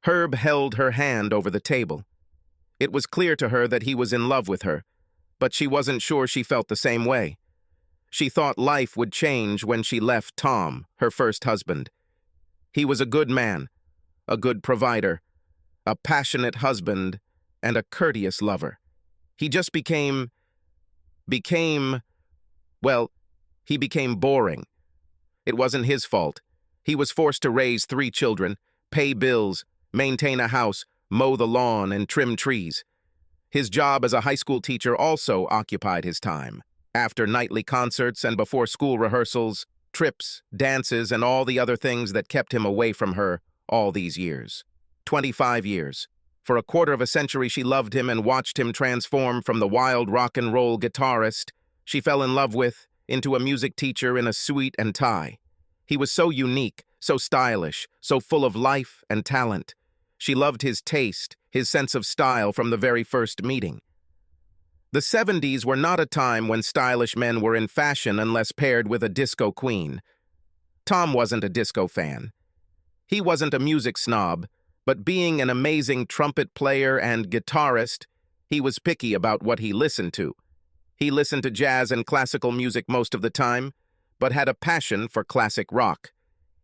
Herb held her hand over the table. It was clear to her that he was in love with her, but she wasn't sure she felt the same way. She thought life would change when she left Tom, her first husband. He was a good man, a good provider, a passionate husband, and a courteous lover. He just well, he became boring. It wasn't his fault. He was forced to raise 3 children, pay bills, maintain a house, mow the lawn, and trim trees. His job as a high school teacher also occupied his time. After nightly concerts and before school rehearsals, trips, dances, and all the other things that kept him away from her all these years. 25 years. For a quarter of a century she loved him and watched him transform from the wild rock and roll guitarist she fell in love with into a music teacher in a suit and tie. He was so unique, so stylish, so full of life and talent. She loved his taste, his sense of style from the very first meeting. The 70s were not a time when stylish men were in fashion unless paired with a disco queen. Tom wasn't a disco fan. He wasn't a music snob, but being an amazing trumpet player and guitarist, he was picky about what he listened to. He listened to jazz and classical music most of the time, but had a passion for classic rock.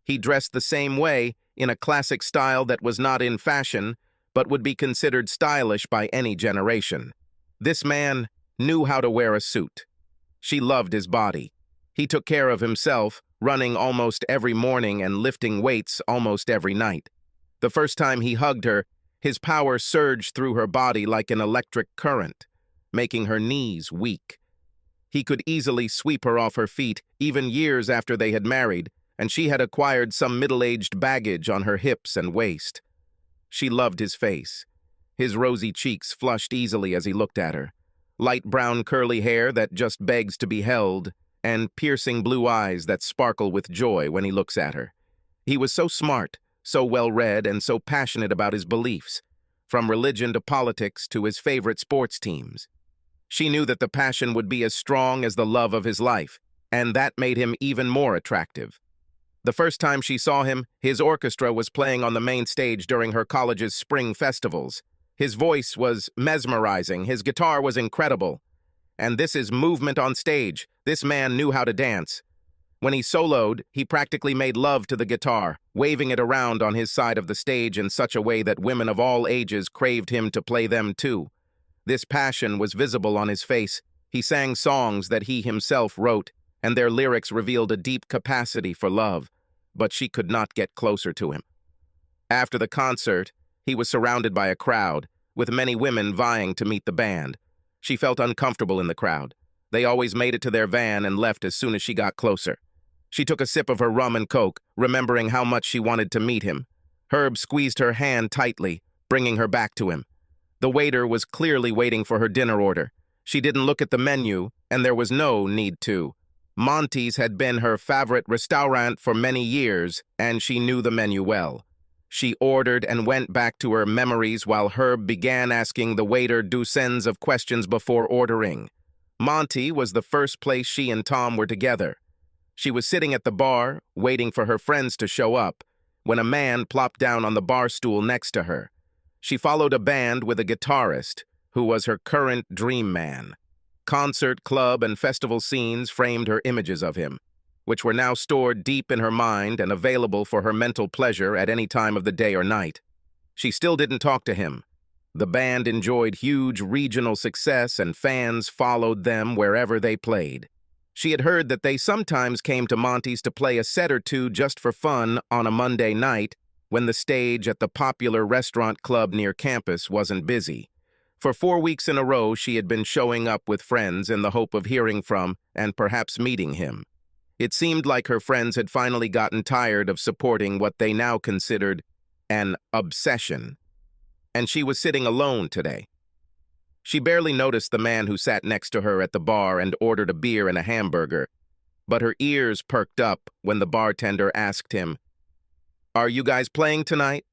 He dressed the same way, in a classic style that was not in fashion, but would be considered stylish by any generation. This man knew how to wear a suit. She loved his body. He took care of himself, running almost every morning and lifting weights almost every night. The first time he hugged her, his power surged through her body like an electric current, making her knees weak. He could easily sweep her off her feet, even years after they had married, and she had acquired some middle-aged baggage on her hips and waist. She loved his face. His rosy cheeks flushed easily as he looked at her, light brown curly hair that just begs to be held, and piercing blue eyes that sparkle with joy when he looks at her. He was so smart, so well-read, and so passionate about his beliefs, from religion to politics to his favorite sports teams. She knew that the passion would be as strong as the love of his life, and that made him even more attractive. The first time she saw him, his orchestra was playing on the main stage during her college's spring festivals. His voice was mesmerizing, his guitar was incredible. And this is movement on stage. This man knew how to dance. When he soloed, he practically made love to the guitar, waving it around on his side of the stage in such a way that women of all ages craved him to play them too. This passion was visible on his face. He sang songs that he himself wrote, and their lyrics revealed a deep capacity for love, but she could not get closer to him. After the concert, he was surrounded by a crowd, with many women vying to meet the band. She felt uncomfortable in the crowd. They always made it to their van and left as soon as she got closer. She took a sip of her rum and coke, remembering how much she wanted to meet him. Herb squeezed her hand tightly, bringing her back to him. The waiter was clearly waiting for her dinner order. She didn't look at the menu, and there was no need to. Monty's had been her favorite restaurant for many years, and she knew the menu well. She ordered and went back to her memories while Herb began asking the waiter dozens of questions before ordering. Monty was the first place she and Tom were together. She was sitting at the bar, waiting for her friends to show up, when a man plopped down on the bar stool next to her. She followed a band with a guitarist, who was her current dream man. Concert, club, and festival scenes framed her images of him, which were now stored deep in her mind and available for her mental pleasure at any time of the day or night. She still didn't talk to him. The band enjoyed huge regional success and fans followed them wherever they played. She had heard that they sometimes came to Monty's to play a set or two just for fun on a Monday night when the stage at the popular restaurant club near campus wasn't busy. For 4 weeks in a row, she had been showing up with friends in the hope of hearing from and perhaps meeting him. It seemed like her friends had finally gotten tired of supporting what they now considered an obsession. And she was sitting alone today. She barely noticed the man who sat next to her at the bar and ordered a beer and a hamburger, but her ears perked up when the bartender asked him, "Are you guys playing tonight?"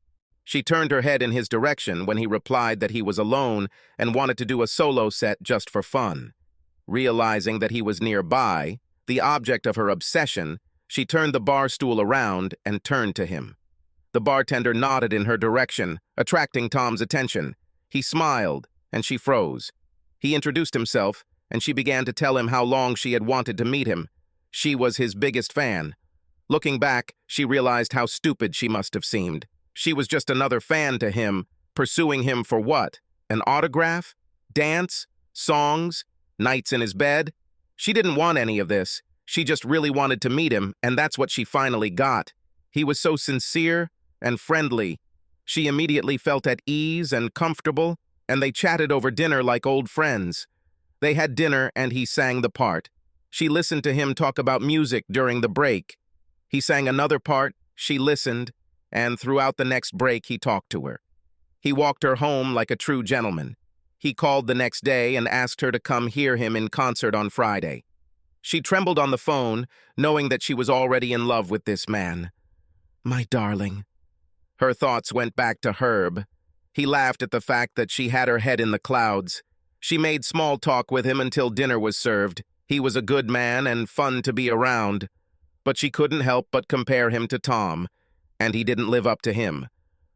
She turned her head in his direction when he replied that he was alone and wanted to do a solo set just for fun. Realizing that he was nearby, the object of her obsession, she turned the bar stool around and turned to him. The bartender nodded in her direction, attracting Tom's attention. He smiled, and she froze. He introduced himself, and she began to tell him how long she had wanted to meet him. She was his biggest fan. Looking back, she realized how stupid she must have seemed. She was just another fan to him, pursuing him for what? An autograph? Dance? Songs? Nights in his bed? She didn't want any of this. She just really wanted to meet him, and that's what she finally got. He was so sincere and friendly. She immediately felt at ease and comfortable, and they chatted over dinner like old friends. They had dinner, and he sang the part. She listened to him talk about music during the break. He sang another part, she listened, and throughout the next break he talked to her. He walked her home like a true gentleman. He called the next day and asked her to come hear him in concert on Friday. She trembled on the phone, knowing that she was already in love with this man. My darling. Her thoughts went back to Herb. He laughed at the fact that she had her head in the clouds. She made small talk with him until dinner was served. He was a good man and fun to be around. But she couldn't help but compare him to Tom, and he didn't live up to him.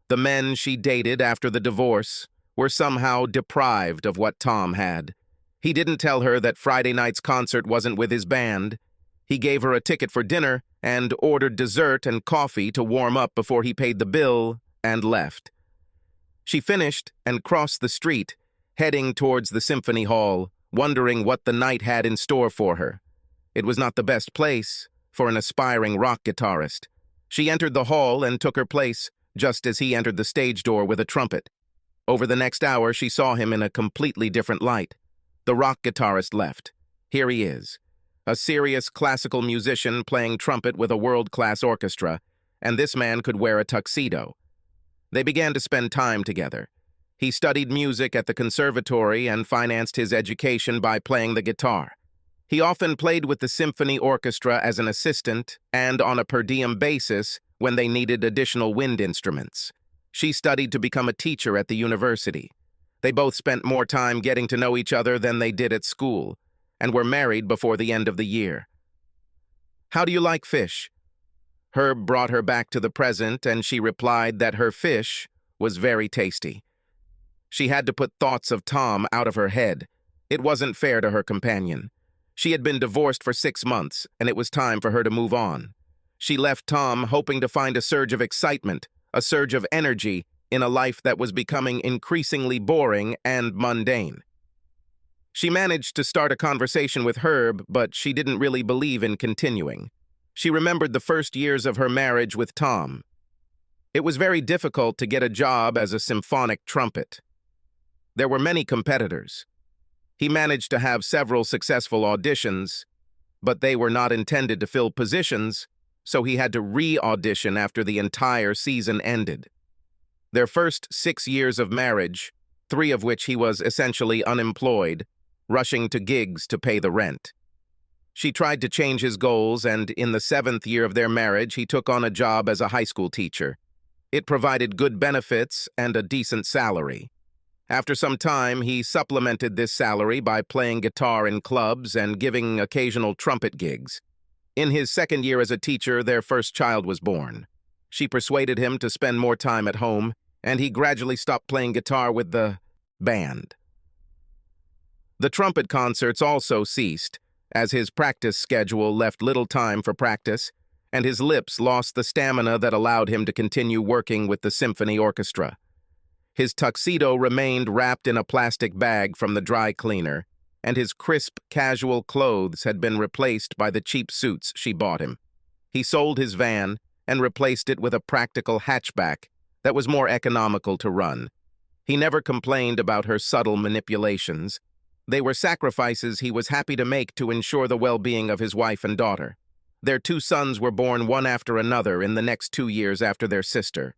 The men she dated after the divorce were somehow deprived of what Tom had. He didn't tell her that Friday night's concert wasn't with his band. He gave her a ticket for dinner and ordered dessert and coffee to warm up before he paid the bill and left. She finished and crossed the street, heading towards the symphony hall, wondering what the night had in store for her. It was not the best place for an aspiring rock guitarist. She entered the hall and took her place just as he entered the stage door with a trumpet. Over the next hour, she saw him in a completely different light. The rock guitarist left. Here he is, a serious classical musician playing trumpet with a world-class orchestra, and this man could wear a tuxedo. They began to spend time together. He studied music at the conservatory and financed his education by playing the guitar. He often played with the symphony orchestra as an assistant and on a per diem basis when they needed additional wind instruments. She studied to become a teacher at the university. They both spent more time getting to know each other than they did at school, and were married before the end of the year. How do you like fish? Herb brought her back to the present, and she replied that her fish was very tasty. She had to put thoughts of Tom out of her head. It wasn't fair to her companion. She had been divorced for 6 months, and it was time for her to move on. She left Tom hoping to find a surge of excitement, a surge of energy in a life that was becoming increasingly boring and mundane. She managed to start a conversation with Herb, but she didn't really believe in continuing. She remembered the first years of her marriage with Tom. It was very difficult to get a job as a symphonic trumpet. There were many competitors. He managed to have several successful auditions, but they were not intended to fill positions, so he had to re-audition after the entire season ended. Their first 6 years of marriage, 3 of which he was essentially unemployed, rushing to gigs to pay the rent. She tried to change his goals, and in the 7th year of their marriage, he took on a job as a high school teacher. It provided good benefits and a decent salary. After some time, he supplemented this salary by playing guitar in clubs and giving occasional trumpet gigs. In his 2nd year as a teacher, their first child was born. She persuaded him to spend more time at home, and he gradually stopped playing guitar with the band. The trumpet concerts also ceased, as his practice schedule left little time for practice, and his lips lost the stamina that allowed him to continue working with the symphony orchestra. His tuxedo remained wrapped in a plastic bag from the dry cleaner, and his crisp, casual clothes had been replaced by the cheap suits she bought him. He sold his van and replaced it with a practical hatchback that was more economical to run. He never complained about her subtle manipulations. They were sacrifices he was happy to make to ensure the well-being of his wife and daughter. Their 2 sons were born one after another in the next 2 years after their sister.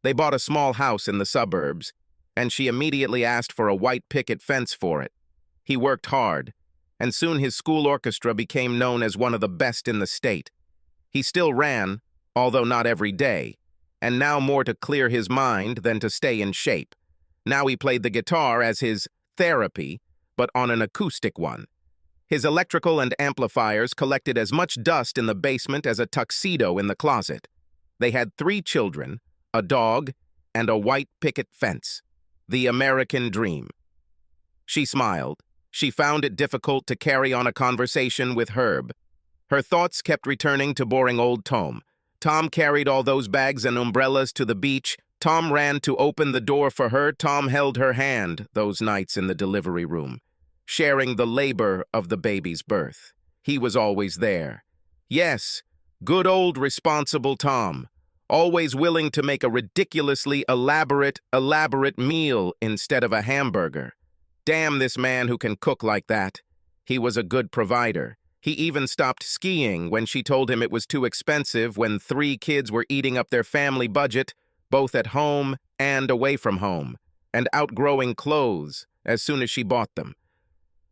They bought a small house in the suburbs, and she immediately asked for a white picket fence for it. He worked hard, and soon his school orchestra became known as one of the best in the state. He still ran, although not every day, and now more to clear his mind than to stay in shape. Now he played the guitar as his therapy, but on an acoustic one. His electrical and amplifiers collected as much dust in the basement as a tuxedo in the closet. They had 3 children, a dog, and a white picket fence. The American dream. She smiled. She found it difficult to carry on a conversation with Herb. Her thoughts kept returning to boring old Tom. Tom carried all those bags and umbrellas to the beach. Tom ran to open the door for her. Tom held her hand those nights in the delivery room, sharing the labor of the baby's birth. He was always there. Yes, good old responsible Tom, always willing to make a ridiculously elaborate meal instead of a hamburger. Damn this man who can cook like that. He was a good provider. He even stopped skiing when she told him it was too expensive when 3 kids were eating up their family budget, both at home and away from home, and outgrowing clothes as soon as she bought them.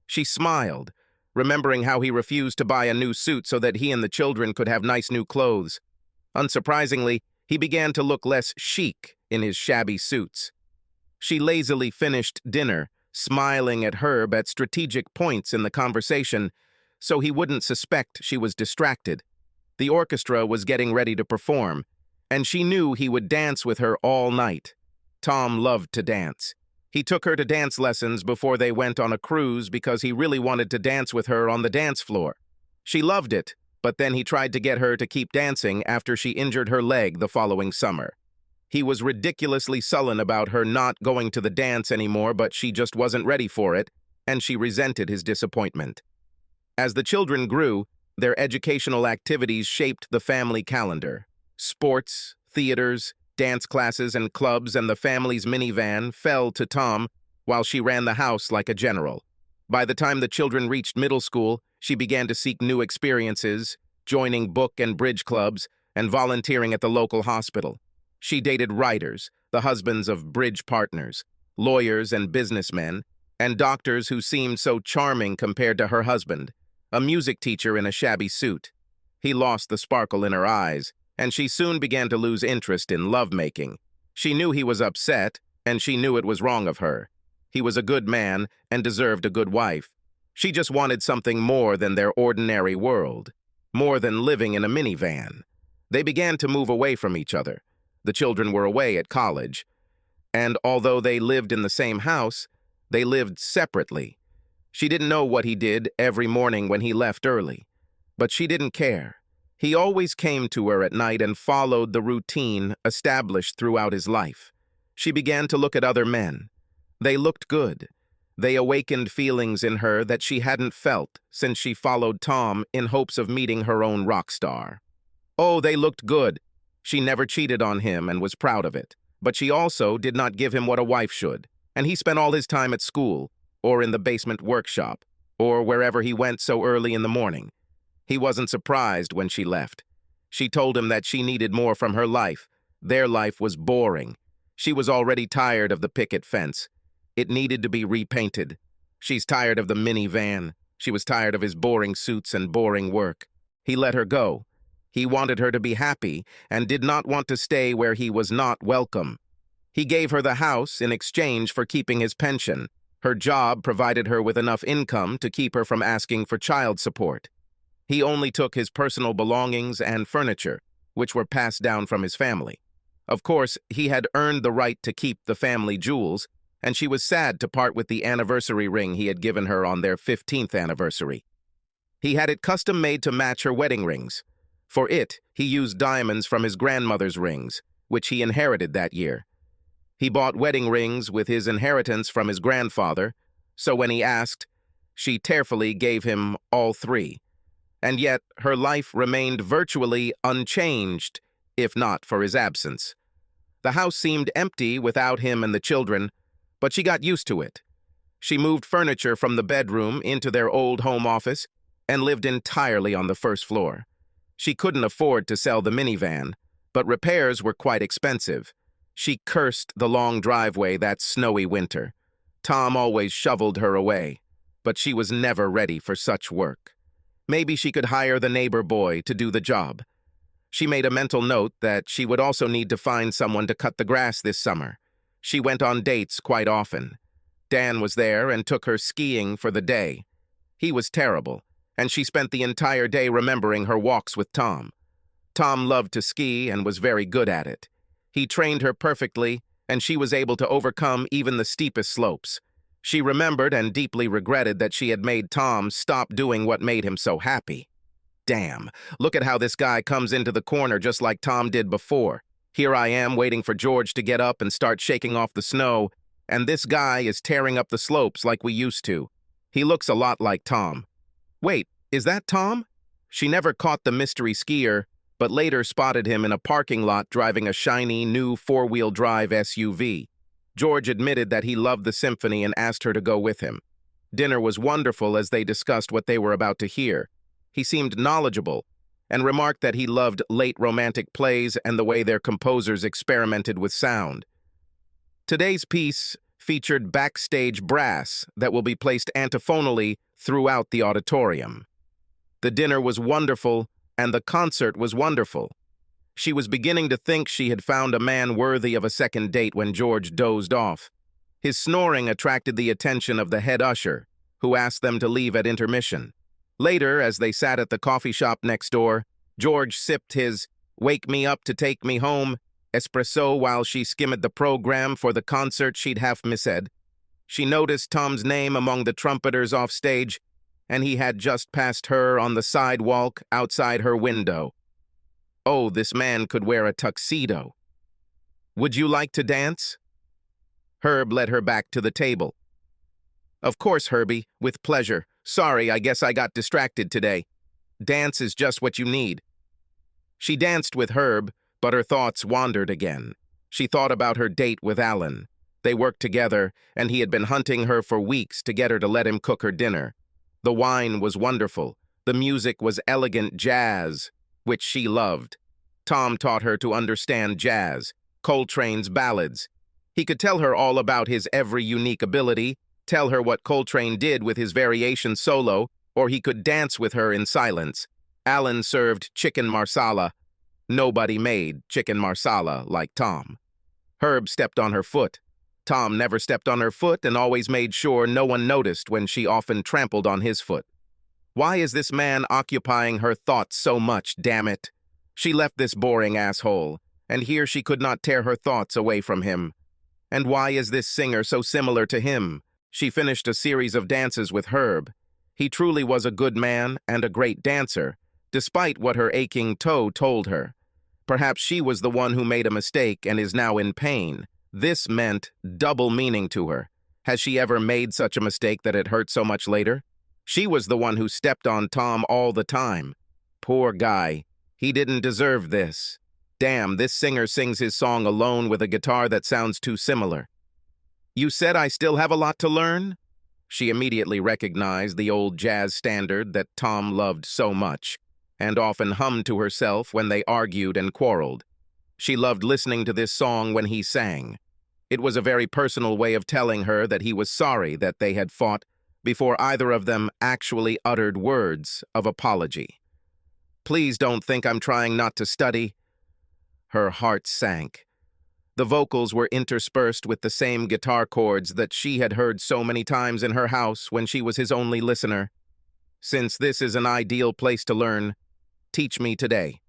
She smiled, remembering how he refused to buy a new suit so that he and the children could have nice new clothes. Unsurprisingly, he began to look less chic in his shabby suits. She lazily finished dinner, smiling at Herb at strategic points in the conversation, so he wouldn't suspect she was distracted. The orchestra was getting ready to perform, and she knew he would dance with her all night. Tom loved to dance. He took her to dance lessons before they went on a cruise because he really wanted to dance with her on the dance floor. She loved it, but then he tried to get her to keep dancing after she injured her leg the following summer. He was ridiculously sullen about her not going to the dance anymore, but she just wasn't ready for it, and she resented his disappointment. As the children grew, their educational activities shaped the family calendar. Sports, theaters, dance classes, and clubs and the family's minivan fell to Tom while she ran the house like a general. By the time the children reached middle school, she began to seek new experiences, joining book and bridge clubs, and volunteering at the local hospital. She dated writers, the husbands of bridge partners, lawyers and businessmen, and doctors who seemed so charming compared to her husband, a music teacher in a shabby suit. He lost the sparkle in her eyes, and she soon began to lose interest in lovemaking. She knew he was upset, and she knew it was wrong of her. He was a good man and deserved a good wife. She just wanted something more than their ordinary world, more than living in a minivan. They began to move away from each other. The children were away at college, and although they lived in the same house, they lived separately. She didn't know what he did every morning when he left early, but she didn't care. He always came to her at night and followed the routine established throughout his life. She began to look at other men. They looked good. They awakened feelings in her that she hadn't felt since she followed Tom in hopes of meeting her own rock star. Oh, they looked good. She never cheated on him and was proud of it. But she also did not give him what a wife should, and he spent all his time at school, or in the basement workshop, or wherever he went so early in the morning. He wasn't surprised when she left. She told him that she needed more from her life. Their life was boring. She was already tired of the picket fence. It needed to be repainted. She's tired of the minivan. She was tired of his boring suits and boring work. He let her go. He wanted her to be happy and did not want to stay where he was not welcome. He gave her the house in exchange for keeping his pension. Her job provided her with enough income to keep her from asking for child support. He only took his personal belongings and furniture, which were passed down from his family. Of course, he had earned the right to keep the family jewels, and she was sad to part with the anniversary ring he had given her on their 15th anniversary. He had it custom made to match her wedding rings. For it, he used diamonds from his grandmother's rings, which he inherited that year. He bought wedding rings with his inheritance from his grandfather, so when he asked, she tearfully gave him all 3. And yet her life remained virtually unchanged, if not for his absence. The house seemed empty without him and the children, but she got used to it. She moved furniture from the bedroom into their old home office and lived entirely on the first floor. She couldn't afford to sell the minivan, but repairs were quite expensive. She cursed the long driveway that snowy winter. Tom always shoveled her away, but she was never ready for such work. Maybe she could hire the neighbor boy to do the job. She made a mental note that she would also need to find someone to cut the grass this summer. She went on dates quite often. Dan was there and took her skiing for the day. He was terrible, and she spent the entire day remembering her walks with Tom. Tom loved to ski and was very good at it. He trained her perfectly, and she was able to overcome even the steepest slopes. She remembered and deeply regretted that she had made Tom stop doing what made him so happy. Damn, look at how this guy comes into the corner just like Tom did before. Here I am waiting for George to get up and start shaking off the snow, and this guy is tearing up the slopes like we used to. He looks a lot like Tom. Wait, is that Tom? She never caught the mystery skier, but later spotted him in a parking lot driving a shiny, new four-wheel drive SUV. George admitted that he loved the symphony and asked her to go with him. Dinner was wonderful as they discussed what they were about to hear. He seemed knowledgeable and remarked that he loved late romantic plays and the way their composers experimented with sound. Today's piece featured backstage brass that will be placed antiphonally throughout the auditorium. The dinner was wonderful, and the concert was wonderful. She was beginning to think she had found a man worthy of a second date when George dozed off. His snoring attracted the attention of the head usher, who asked them to leave at intermission. Later, as they sat at the coffee shop next door, George sipped his "wake me up to take me home" espresso while she skimmed the program for the concert she'd half misread. She noticed Tom's name among the trumpeters off stage, and he had just passed her on the sidewalk outside her window. Oh, this man could wear a tuxedo. "Would you like to dance?" Herb led her back to the table. "Of course, Herbie, with pleasure. Sorry, I guess I got distracted today. Dance is just what you need." She danced with Herb, but her thoughts wandered again. She thought about her date with Alan. They worked together, and he had been hunting her for weeks to get her to let him cook her dinner. The wine was wonderful. The music was elegant jazz, which she loved. Tom taught her to understand jazz, Coltrane's ballads. He could tell her all about his every unique ability, tell her what Coltrane did with his variation solo, or he could dance with her in silence. Alan served chicken marsala. Nobody made chicken marsala like Tom. Herb stepped on her foot. Tom never stepped on her foot and always made sure no one noticed when she often trampled on his foot. Why is this man occupying her thoughts so much, damn it? She left this boring asshole, and here she could not tear her thoughts away from him. And why is this singer so similar to him? She finished a series of dances with Herb. He truly was a good man and a great dancer, despite what her aching toe told her. Perhaps she was the one who made a mistake and is now in pain. This meant double meaning to her. Has she ever made such a mistake that it hurt so much later? She was the one who stepped on Tom all the time. Poor guy. He didn't deserve this. Damn, this singer sings his song alone with a guitar that sounds too similar. "You said I still have a lot to learn?" She immediately recognized the old jazz standard that Tom loved so much, and often hummed to herself when they argued and quarreled. She loved listening to this song when he sang. It was a very personal way of telling her that he was sorry that they had fought before either of them actually uttered words of apology. "Please don't think I'm trying not to study." Her heart sank. The vocals were interspersed with the same guitar chords that she had heard so many times in her house when she was his only listener. "Since this is an ideal place to learn, teach me today."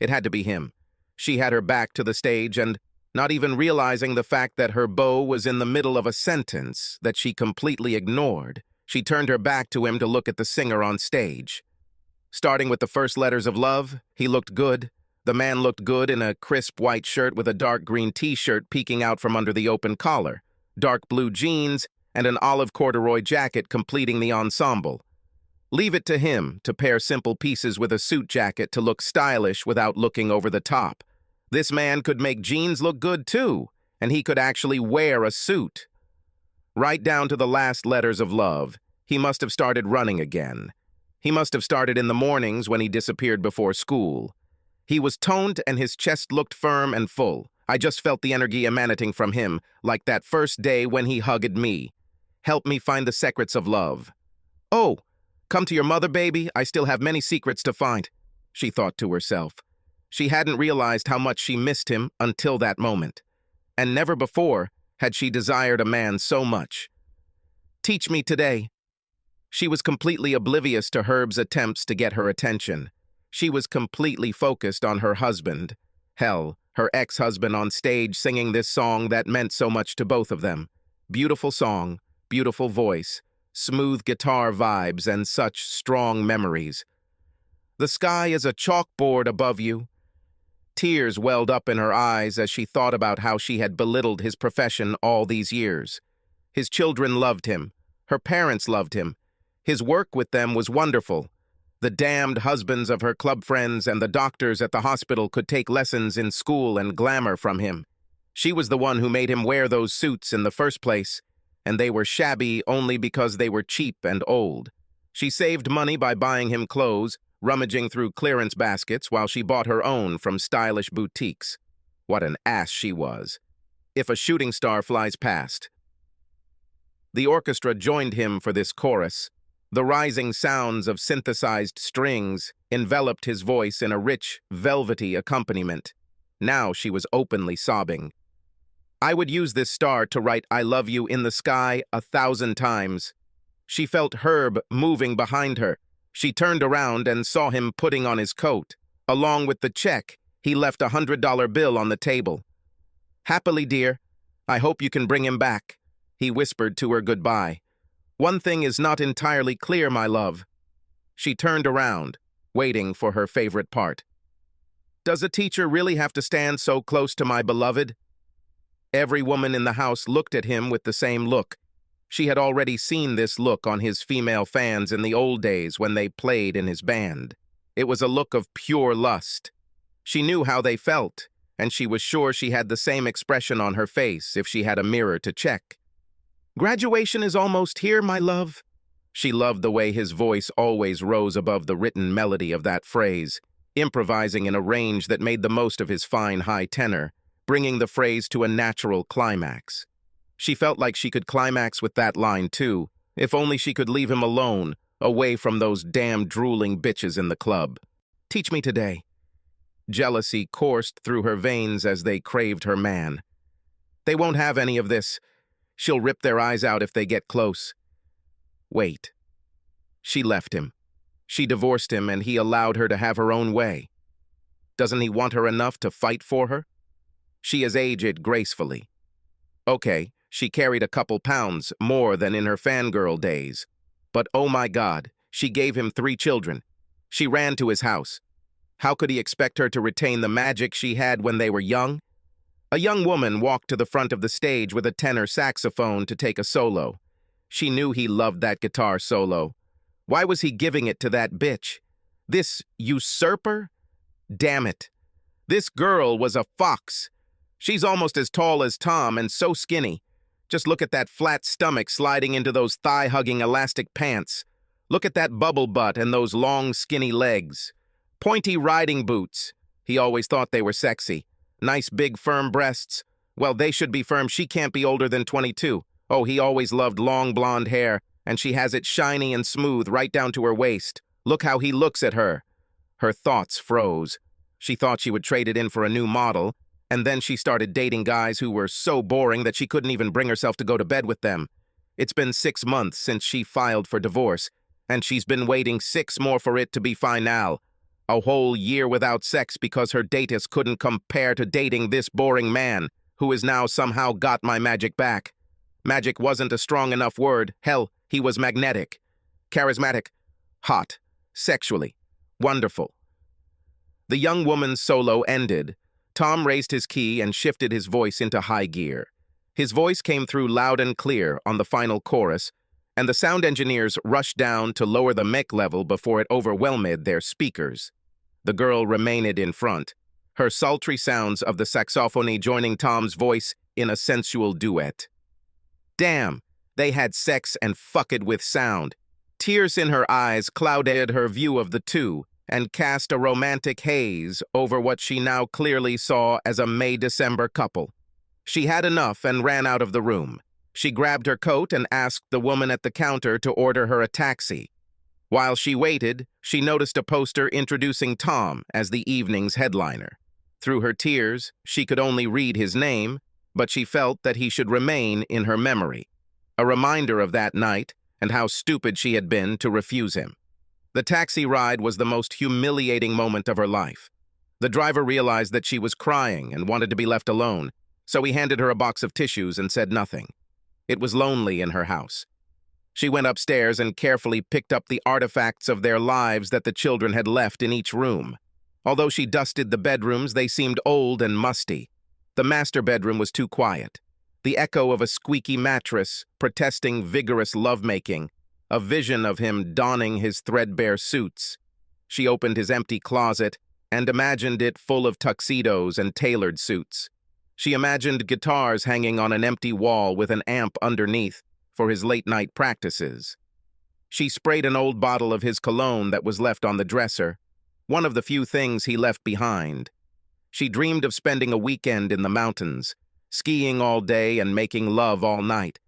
It had to be him. She had her back to the stage and, not even realizing the fact that her bow was in the middle of a sentence that she completely ignored, she turned her back to him to look at the singer on stage. Starting with the first letters of love, he looked good. The man looked good in a crisp white shirt with a dark green t-shirt peeking out from under the open collar, dark blue jeans, and an olive corduroy jacket completing the ensemble. Leave it to him to pair simple pieces with a suit jacket to look stylish without looking over the top. This man could make jeans look good too, and he could actually wear a suit. Right down to the last letters of love, he must have started running again. He must have started in the mornings when he disappeared before school. He was toned and his chest looked firm and full. I just felt the energy emanating from him, like that first day when he hugged me. Help me find the secrets of love. "Oh, come to your mother, baby. I still have many secrets to find," she thought to herself. She hadn't realized how much she missed him until that moment. And never before had she desired a man so much. "Teach me today." She was completely oblivious to Herb's attempts to get her attention. She was completely focused on her husband. Hell, her ex-husband on stage singing this song that meant so much to both of them. Beautiful song, beautiful voice, smooth guitar vibes, and such strong memories. The sky is a chalkboard above you. Tears welled up in her eyes as she thought about how she had belittled his profession all these years. His children loved him. Her parents loved him. His work with them was wonderful. The damned husbands of her club friends and the doctors at the hospital could take lessons in school and glamour from him. She was the one who made him wear those suits in the first place, and they were shabby only because they were cheap and old. She saved money by buying him clothes, rummaging through clearance baskets while she bought her own from stylish boutiques. What an ass she was. If a shooting star flies past. The orchestra joined him for this chorus. The rising sounds of synthesized strings enveloped his voice in a rich, velvety accompaniment. Now she was openly sobbing. I would use this star to write I love you in the sky 1,000 times. She felt Herb moving behind her. She turned around and saw him putting on his coat. Along with the check, he left a $100 bill on the table. Happily, dear, I hope you can bring him back. He whispered to her goodbye. One thing is not entirely clear, my love. She turned around, waiting for her favorite part. Does a teacher really have to stand so close to my beloved? Every woman in the house looked at him with the same look. She had already seen this look on his female fans in the old days when they played in his band. It was a look of pure lust. She knew how they felt, and she was sure she had the same expression on her face if she had a mirror to check. Graduation is almost here, my love. She loved the way his voice always rose above the written melody of that phrase, improvising in a range that made the most of his fine high tenor, bringing the phrase to a natural climax. She felt like she could climax with that line too, if only she could leave him alone, away from those damn drooling bitches in the club. Teach me today. Jealousy coursed through her veins as they craved her man. They won't have any of this. She'll rip their eyes out if they get close. Wait. She left him. She divorced him, and he allowed her to have her own way. Doesn't he want her enough to fight for her? She has aged gracefully. Okay, she carried a couple pounds more than in her fangirl days. But oh my God, she gave him 3 children. She ran to his house. How could he expect her to retain the magic she had when they were young? A young woman walked to the front of the stage with a tenor saxophone to take a solo. She knew he loved that guitar solo. Why was he giving it to that bitch? This usurper? Damn it. This girl was a fox. She's almost as tall as Tom and so skinny. Just look at that flat stomach sliding into those thigh-hugging elastic pants. Look at that bubble butt and those long, skinny legs. Pointy riding boots. He always thought they were sexy. Nice big firm breasts. Well, they should be firm. She can't be older than 22. Oh, he always loved long blonde hair, and she has it shiny and smooth right down to her waist. Look how he looks at her. Her thoughts froze. She thought she would trade it in for a new model, and then she started dating guys who were so boring that she couldn't even bring herself to go to bed with them. It's been 6 months since she filed for divorce, and she's been waiting 6 more for it to be final. A whole year without sex because her datus couldn't compare to dating this boring man, who has now somehow got my magic back. Magic wasn't a strong enough word. Hell, he was magnetic. Charismatic. Hot. Sexually. Wonderful. The young woman's solo ended. Tom raised his key and shifted his voice into high gear. His voice came through loud and clear on the final chorus, and the sound engineers rushed down to lower the mic level before it overwhelmed their speakers. The girl remained in front, her sultry sounds of the saxophone joining Tom's voice in a sensual duet. Damn, they had sex and fucked with sound. Tears in her eyes clouded her view of the two and cast a romantic haze over what she now clearly saw as a May-December couple. She had enough and ran out of the room. She grabbed her coat and asked the woman at the counter to order her a taxi. While she waited, she noticed a poster introducing Tom as the evening's headliner. Through her tears, she could only read his name, but she felt that he should remain in her memory, a reminder of that night and how stupid she had been to refuse him. The taxi ride was the most humiliating moment of her life. The driver realized that she was crying and wanted to be left alone, so he handed her a box of tissues and said nothing. It was lonely in her house. She went upstairs and carefully picked up the artifacts of their lives that the children had left in each room. Although she dusted the bedrooms, they seemed old and musty. The master bedroom was too quiet. The echo of a squeaky mattress, protesting vigorous lovemaking, a vision of him donning his threadbare suits. She opened his empty closet and imagined it full of tuxedos and tailored suits. She imagined guitars hanging on an empty wall with an amp underneath for his late-night practices. She sprayed an old bottle of his cologne that was left on the dresser, one of the few things he left behind. She dreamed of spending a weekend in the mountains, skiing all day and making love all night.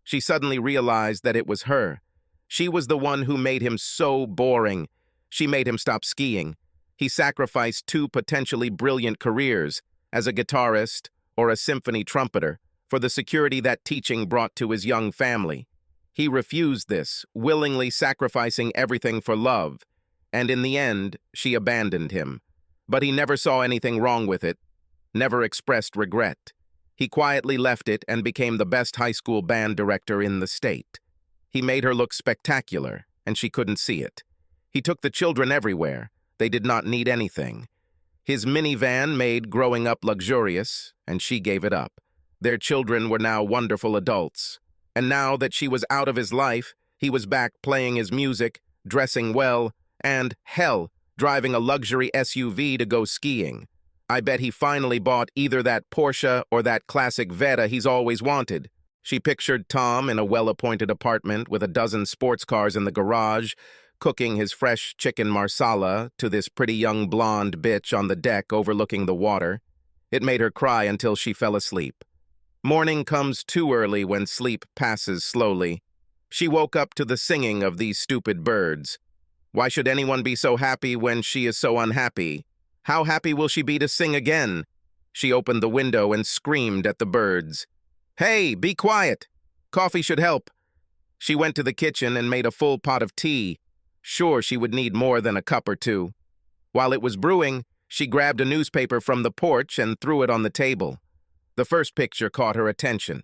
She suddenly realized that it was her. She was the one who made him so boring. She made him stop skiing. He sacrificed two potentially brilliant careers, as a guitarist or a symphony trumpeter, for the security that teaching brought to his young family. He refused this, willingly sacrificing everything for love, and in the end, she abandoned him. But he never saw anything wrong with it, never expressed regret. He quietly left it and became the best high school band director in the state. He made her look spectacular, and she couldn't see it. He took the children everywhere. They did not need anything. His minivan made growing up luxurious, and she gave it up. Their children were now wonderful adults. And now that she was out of his life, he was back playing his music, dressing well, and, hell, driving a luxury SUV to go skiing. I bet he finally bought either that Porsche or that classic Vetta he's always wanted. She pictured Tom in a well-appointed apartment with a dozen sports cars in the garage, cooking his fresh chicken marsala to this pretty young blonde bitch on the deck overlooking the water. It made her cry until she fell asleep. Morning comes too early when sleep passes slowly. She woke up to the singing of these stupid birds. Why should anyone be so happy when she is so unhappy? How happy will she be to sing again? She opened the window and screamed at the birds. Hey, be quiet! Coffee should help. She went to the kitchen and made a full pot of tea. Sure, she would need more than a cup or two. While it was brewing, she grabbed a newspaper from the porch and threw it on the table. The first picture caught her attention.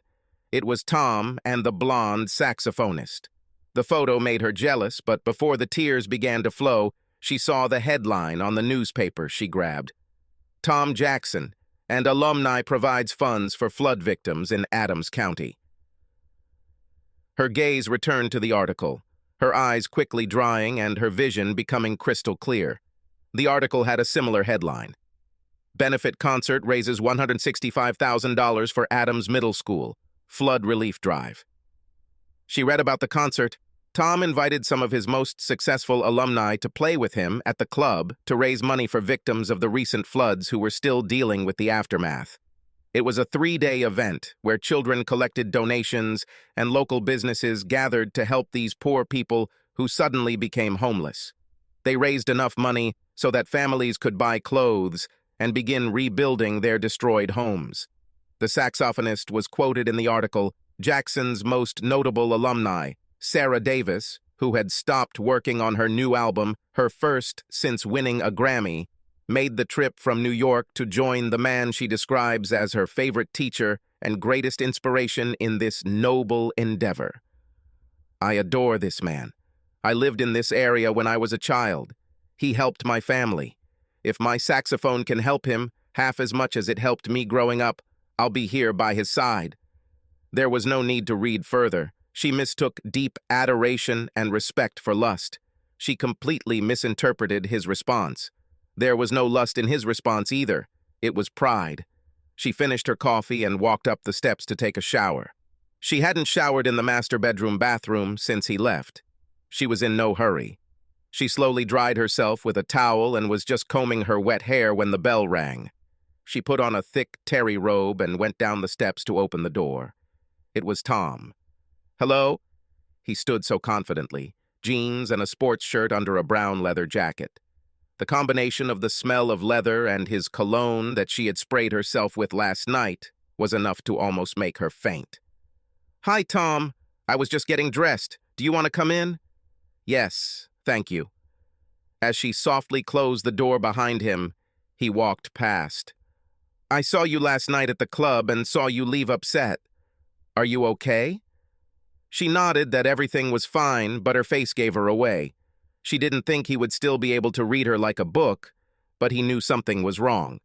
It was Tom and the blonde saxophonist. The photo made her jealous, but before the tears began to flow, she saw the headline on the newspaper she grabbed. Tom Jackson, and alumni provides funds for flood victims in Adams County. Her gaze returned to the article, her eyes quickly drying and her vision becoming crystal clear. The article had a similar headline. Benefit concert raises $165,000 for Adams Middle School. Flood relief drive. She read about the concert. Tom invited some of his most successful alumni to play with him at the club to raise money for victims of the recent floods who were still dealing with the aftermath. It was a 3-day event where children collected donations and local businesses gathered to help these poor people who suddenly became homeless. They raised enough money so that families could buy clothes and begin rebuilding their destroyed homes. The saxophonist was quoted in the article. Jackson's most notable alumni, Sarah Davis, who had stopped working on her new album, her first since winning a Grammy, made the trip from New York to join the man she describes as her favorite teacher and greatest inspiration in this noble endeavor. I adore this man. I lived in this area when I was a child. He helped my family. If my saxophone can help him half as much as it helped me growing up, I'll be here by his side. There was no need to read further. She mistook deep adoration and respect for lust. She completely misinterpreted his response. There was no lust in his response either. It was pride. She finished her coffee and walked up the steps to take a shower. She hadn't showered in the master bedroom bathroom since he left. She was in no hurry. She slowly dried herself with a towel and was just combing her wet hair when the bell rang. She put on a thick terry robe and went down the steps to open the door. It was Tom. Hello? He stood so confidently, jeans and a sports shirt under a brown leather jacket. The combination of the smell of leather and his cologne that she had sprayed herself with last night was enough to almost make her faint. Hi, Tom. I was just getting dressed. Do you want to come in? Yes, thank you. As she softly closed the door behind him, He walked past. I saw you last night at the club and saw you leave upset. Are you okay? She nodded that everything was fine, but her face gave her away. She didn't think he would still be able to read her like a book, but he knew something was wrong.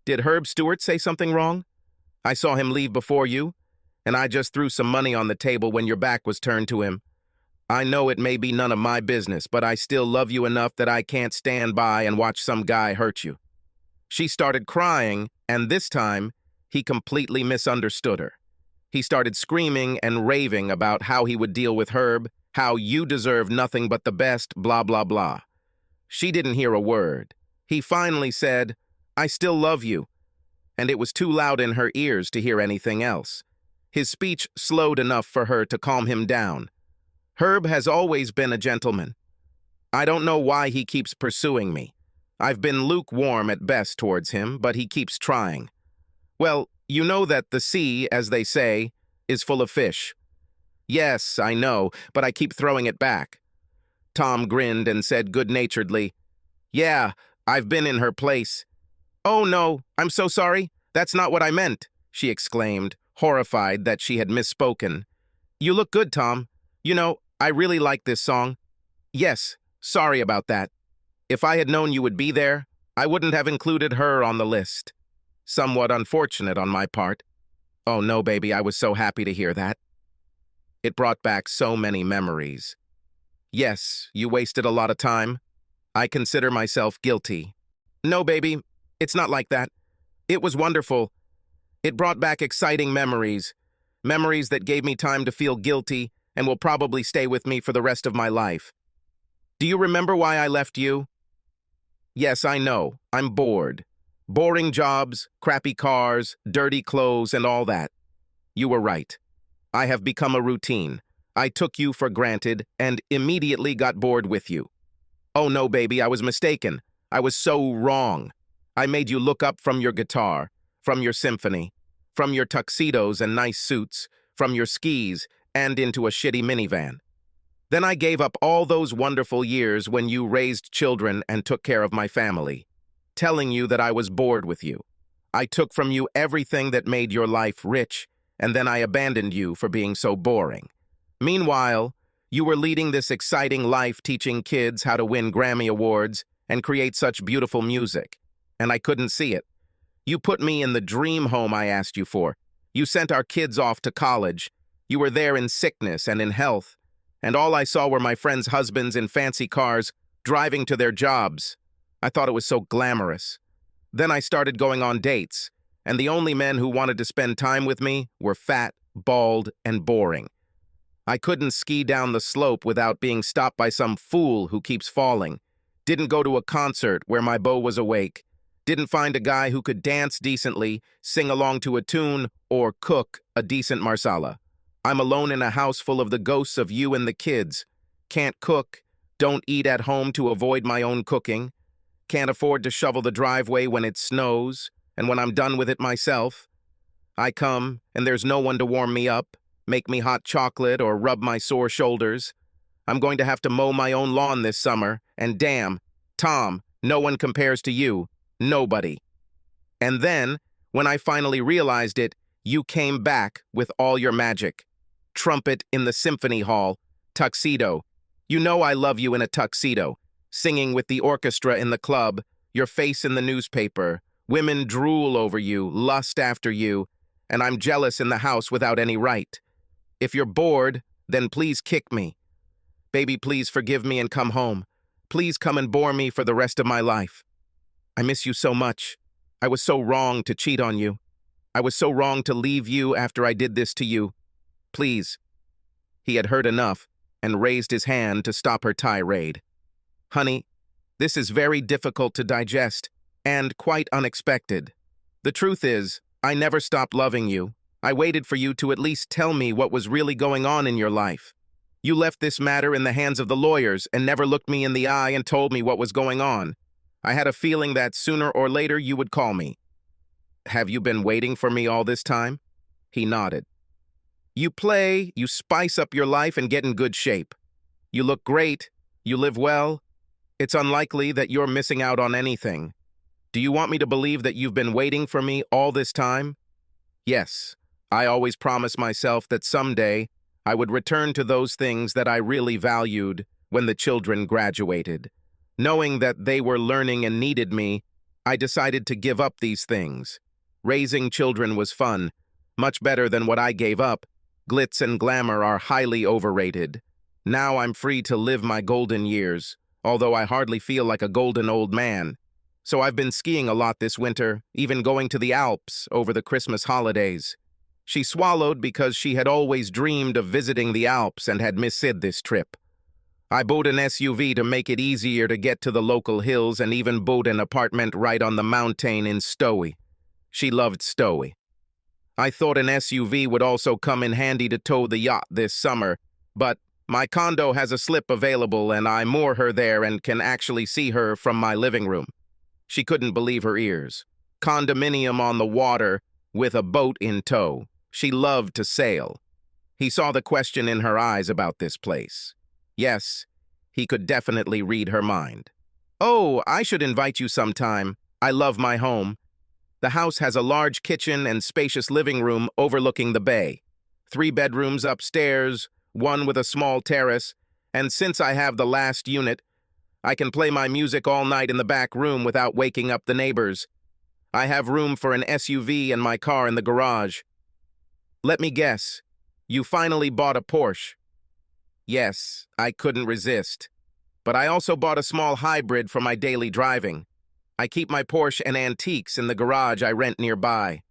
Did Herb Stewart say something wrong? I saw him leave before you, and I just threw some money on the table when your back was turned to him. I know it may be none of my business, but I still love you enough that I can't stand by and watch some guy hurt you. She started crying, and this time, he completely misunderstood her. He started screaming and raving about how he would deal with Herb, how you deserve nothing but the best, blah, blah, blah. She didn't hear a word. He finally said, I still love you, and it was too loud in her ears to hear anything else. His speech slowed enough for her to calm him down. Herb has always been a gentleman. I don't know why he keeps pursuing me. I've been lukewarm at best towards him, but he keeps trying. Well, you know that the sea, as they say, is full of fish. Yes, I know, but I keep throwing it back. Tom grinned and said good-naturedly, Yeah, I've been in her place. Oh no, I'm so sorry. That's not what I meant, she exclaimed, horrified that she had misspoken. You look good, Tom. You know, I really like this song. Yes, sorry about that. If I had known you would be there, I wouldn't have included her on the list. Somewhat unfortunate on my part. Oh no, baby, I was so happy to hear that. It brought back so many memories. Yes, you wasted a lot of time. I consider myself guilty. No, baby, it's not like that. It was wonderful. It brought back exciting memories. Memories that gave me time to feel guilty and will probably stay with me for the rest of my life. Do you remember why I left you? Yes, I know. I'm bored. Boring jobs, crappy cars, dirty clothes, and all that. You were right. I have become a routine. I took you for granted and immediately got bored with you. Oh no, baby, I was mistaken. I was so wrong. I made you look up from your guitar, from your symphony, from your tuxedos and nice suits, from your skis, and into a shitty minivan. Then I gave up all those wonderful years when you raised children and took care of my family, telling you that I was bored with you. I took from you everything that made your life rich, and then I abandoned you for being so boring. Meanwhile, you were leading this exciting life teaching kids how to win Grammy Awards and create such beautiful music, and I couldn't see it. You put me in the dream home I asked you for. You sent our kids off to college. You were there in sickness and in health, and all I saw were my friends' husbands in fancy cars driving to their jobs. I thought it was so glamorous. Then I started going on dates, and the only men who wanted to spend time with me were fat, bald, and boring. I couldn't ski down the slope without being stopped by some fool who keeps falling. Didn't go to a concert where my beau was awake. Didn't find a guy who could dance decently, sing along to a tune, or cook a decent marsala. I'm alone in a house full of the ghosts of you and the kids. Can't cook, don't eat at home to avoid my own cooking. Can't afford to shovel the driveway when it snows, and when I'm done with it myself. I come, and there's no one to warm me up, make me hot chocolate, or rub my sore shoulders. I'm going to have to mow my own lawn this summer, and damn, Tom, no one compares to you. Nobody. And then, when I finally realized it, you came back with all your magic. Trumpet in the symphony hall, tuxedo. You know I love you in a tuxedo. Singing with the orchestra in the club, your face in the newspaper. Women drool over you, lust after you, and I'm jealous in the house without any right. If you're bored, then please kick me. Baby, please forgive me and come home. Please come and bore me for the rest of my life. I miss you so much. I was so wrong to cheat on you. I was so wrong to leave you after I did this to you. Please. He had heard enough and raised his hand to stop her tirade. Honey, this is very difficult to digest and quite unexpected. The truth is, I never stopped loving you. I waited for you to at least tell me what was really going on in your life. You left this matter in the hands of the lawyers and never looked me in the eye and told me what was going on. I had a feeling that sooner or later you would call me. Have you been waiting for me all this time? He nodded. You play, you spice up your life and get in good shape. You look great, you live well. It's unlikely that you're missing out on anything. Do you want me to believe that you've been waiting for me all this time? Yes, I always promised myself that someday I would return to those things that I really valued when the children graduated. Knowing that they were learning and needed me, I decided to give up these things. Raising children was fun, much better than what I gave up. Glitz and glamour are highly overrated. Now I'm free to live my golden years, although I hardly feel like a golden old man. So I've been skiing a lot this winter, even going to the Alps over the Christmas holidays. She swallowed because she had always dreamed of visiting the Alps and had missed this trip. I bought an SUV to make it easier to get to the local hills and even bought an apartment right on the mountain in Stowe. She loved Stowe. I thought an SUV would also come in handy to tow the yacht this summer, but my condo has a slip available and I moor her there and can actually see her from my living room. She couldn't believe her ears. Condominium on the water with a boat in tow. She loved to sail. He saw the question in her eyes about this place. Yes, he could definitely read her mind. Oh, I should invite you sometime. I love my home. The house has a large kitchen and spacious living room overlooking the bay. 3 bedrooms upstairs, 1 with a small terrace, and since I have the last unit, I can play my music all night in the back room without waking up the neighbors. I have room for an SUV and my car in the garage. Let me guess, you finally bought a Porsche. Yes, I couldn't resist. But I also bought a small hybrid for my daily driving. I keep my Porsche and antiques in the garage I rent nearby.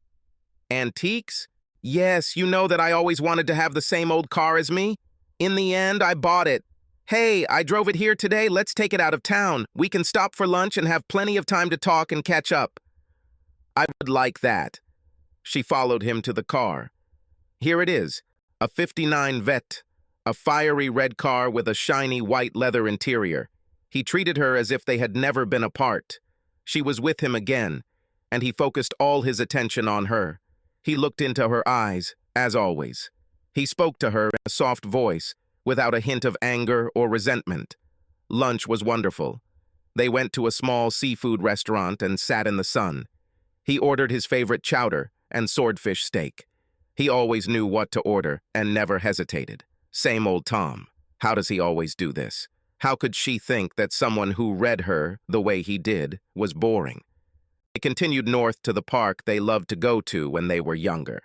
Antiques? Yes, you know that I always wanted to have the same old car as me. In the end, I bought it. Hey, I drove it here today. Let's take it out of town. We can stop for lunch and have plenty of time to talk and catch up. I would like that. She followed him to the car. Here it is, a '59 Vet, a fiery red car with a shiny white leather interior. He treated her as if they had never been apart. She was with him again, and he focused all his attention on her. He looked into her eyes, as always. He spoke to her in a soft voice, without a hint of anger or resentment. Lunch was wonderful. They went to a small seafood restaurant and sat in the sun. He ordered his favorite chowder and swordfish steak. He always knew what to order and never hesitated. Same old Tom. How does he always do this? How could she think that someone who read her the way he did was boring? They continued north to the park they loved to go to when they were younger.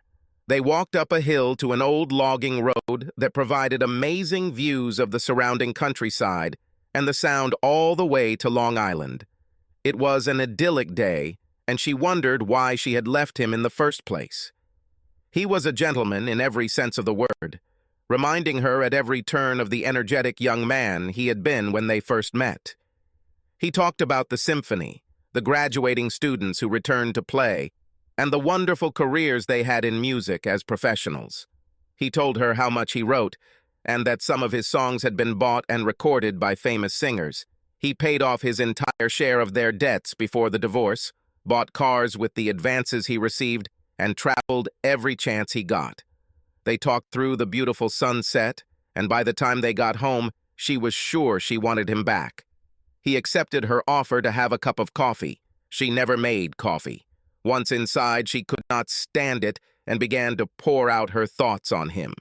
They walked up a hill to an old logging road that provided amazing views of the surrounding countryside and the sound all the way to Long Island. It was an idyllic day, and she wondered why she had left him in the first place. He was a gentleman in every sense of the word, reminding her at every turn of the energetic young man he had been when they first met. He talked about the symphony, the graduating students who returned to play, and the wonderful careers they had in music as professionals. He told her how much he wrote, and that some of his songs had been bought and recorded by famous singers. He paid off his entire share of their debts before the divorce, bought cars with the advances he received, and traveled every chance he got. They talked through the beautiful sunset, and by the time they got home, she was sure she wanted him back. He accepted her offer to have a cup of coffee. She never made coffee. Once inside, she could not stand it and began to pour out her thoughts on him.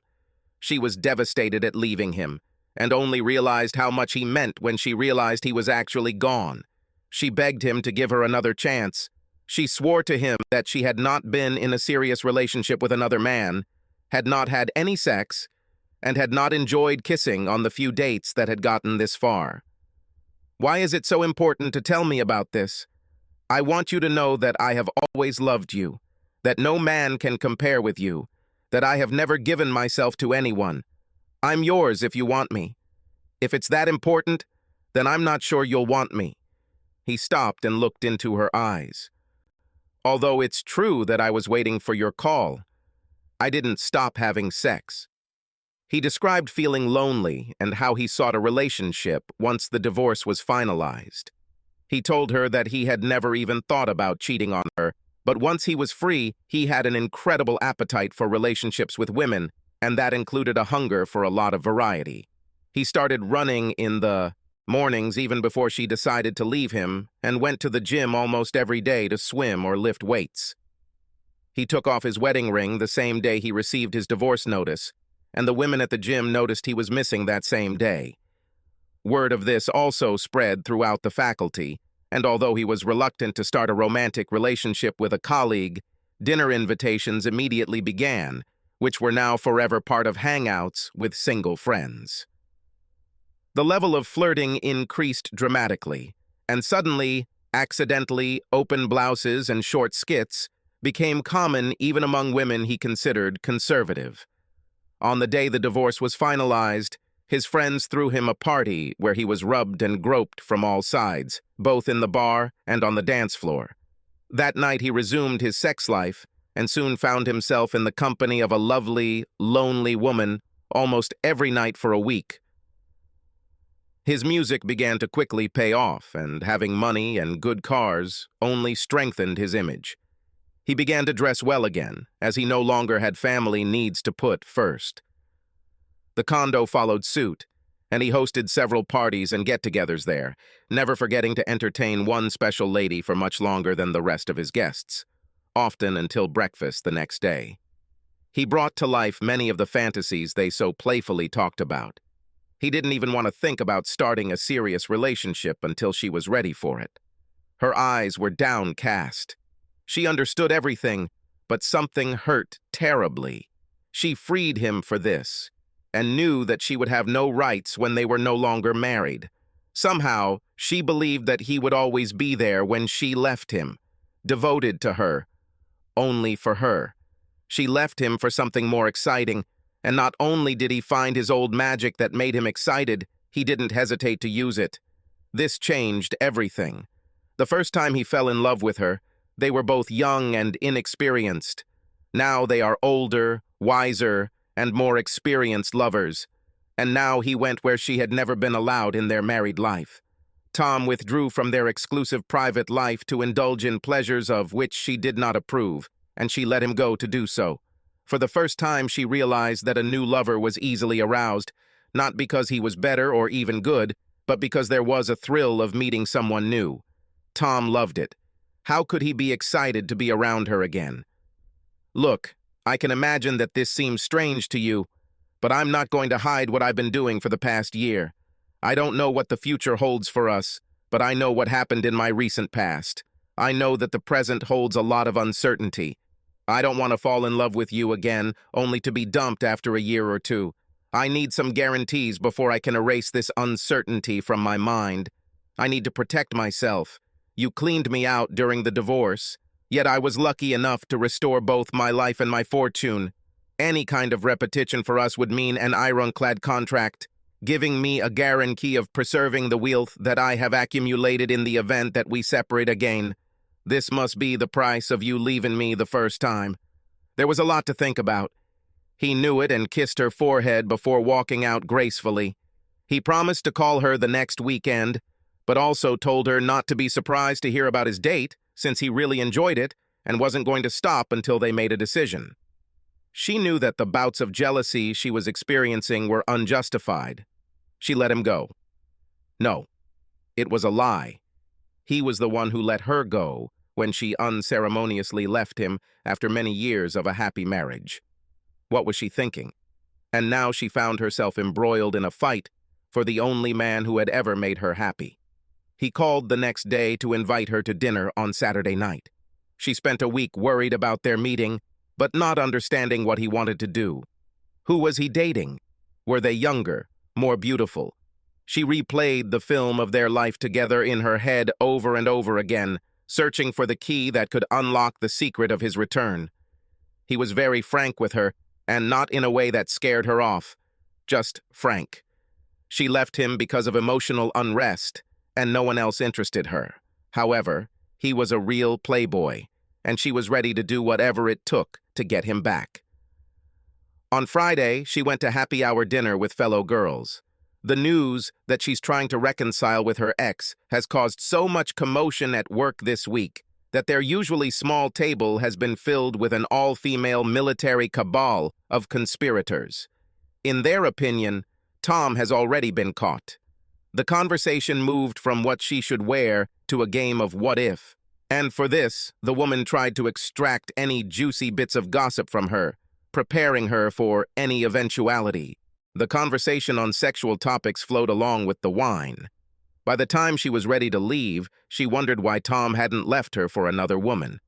She was devastated at leaving him, and only realized how much he meant when she realized he was actually gone. She begged him to give her another chance. She swore to him that she had not been in a serious relationship with another man, had not had any sex, and had not enjoyed kissing on the few dates that had gotten this far. Why is it so important to tell me about this? I want you to know that I have always loved you, that no man can compare with you, that I have never given myself to anyone. I'm yours if you want me. If it's that important, then I'm not sure you'll want me. He stopped and looked into her eyes. Although it's true that I was waiting for your call, I didn't stop having sex. He described feeling lonely and how he sought a relationship once the divorce was finalized. He told her that he had never even thought about cheating on her, but once he was free, he had an incredible appetite for relationships with women, and that included a hunger for a lot of variety. He started running in the mornings even before she decided to leave him, and went to the gym almost every day to swim or lift weights. He took off his wedding ring the same day he received his divorce notice, and the women at the gym noticed he was missing that same day. Word of this also spread throughout the faculty, and although he was reluctant to start a romantic relationship with a colleague, dinner invitations immediately began, which were now forever part of hangouts with single friends. The level of flirting increased dramatically, and suddenly, accidentally, open blouses and short skits became common even among women he considered conservative. On the day the divorce was finalized, his friends threw him a party where he was rubbed and groped from all sides, both in the bar and on the dance floor. That night he resumed his sex life and soon found himself in the company of a lovely, lonely woman almost every night for a week. His music began to quickly pay off, and having money and good cars only strengthened his image. He began to dress well again, as he no longer had family needs to put first. The condo followed suit, and he hosted several parties and get-togethers there, never forgetting to entertain one special lady for much longer than the rest of his guests, often until breakfast the next day. He brought to life many of the fantasies they so playfully talked about. He didn't even want to think about starting a serious relationship until she was ready for it. Her eyes were downcast. She understood everything, but something hurt terribly. She freed him for this, and knew that she would have no rights when they were no longer married. Somehow, she believed that he would always be there when she left him, devoted to her, only for her. She left him for something more exciting, and not only did he find his old magic that made him excited, he didn't hesitate to use it. This changed everything. The first time he fell in love with her, they were both young and inexperienced. Now they are older, wiser, and more experienced lovers. And now he went where she had never been allowed in their married life. Tom withdrew from their exclusive private life to indulge in pleasures of which she did not approve, and she let him go to do so. For the first time, she realized that a new lover was easily aroused, not because he was better or even good, but because there was a thrill of meeting someone new. Tom loved it. How could he be excited to be around her again? Look, I can imagine that this seems strange to you, but I'm not going to hide what I've been doing for the past year. I don't know what the future holds for us, but I know what happened in my recent past. I know that the present holds a lot of uncertainty. I don't want to fall in love with you again, only to be dumped after a year or two. I need some guarantees before I can erase this uncertainty from my mind. I need to protect myself. You cleaned me out during the divorce, yet I was lucky enough to restore both my life and my fortune. Any kind of repetition for us would mean an ironclad contract, giving me a guarantee of preserving the wealth that I have accumulated in the event that we separate again. This must be the price of you leaving me the first time. There was a lot to think about. He knew it and kissed her forehead before walking out gracefully. He promised to call her the next weekend, but also told her not to be surprised to hear about his date, since he really enjoyed it and wasn't going to stop until they made a decision. She knew that the bouts of jealousy she was experiencing were unjustified. She let him go. No, it was a lie. He was the one who let her go when she unceremoniously left him after many years of a happy marriage. What was she thinking? And now she found herself embroiled in a fight for the only man who had ever made her happy. He called the next day to invite her to dinner on Saturday night. She spent a week worried about their meeting, but not understanding what he wanted to do. Who was he dating? Were they younger, more beautiful? She replayed the film of their life together in her head over and over again, searching for the key that could unlock the secret of his return. He was very frank with her, and not in a way that scared her off, just frank. She left him because of emotional unrest, and no one else interested her. However, he was a real playboy, and she was ready to do whatever it took to get him back. On Friday, she went to happy hour dinner with fellow girls. The news that she's trying to reconcile with her ex has caused so much commotion at work this week that their usually small table has been filled with an all-female military cabal of conspirators. In their opinion, Tom has already been caught. The conversation moved from what she should wear to a game of what if. And for this, the woman tried to extract any juicy bits of gossip from her, preparing her for any eventuality. The conversation on sexual topics flowed along with the wine. By the time she was ready to leave, she wondered why Tom hadn't left her for another woman.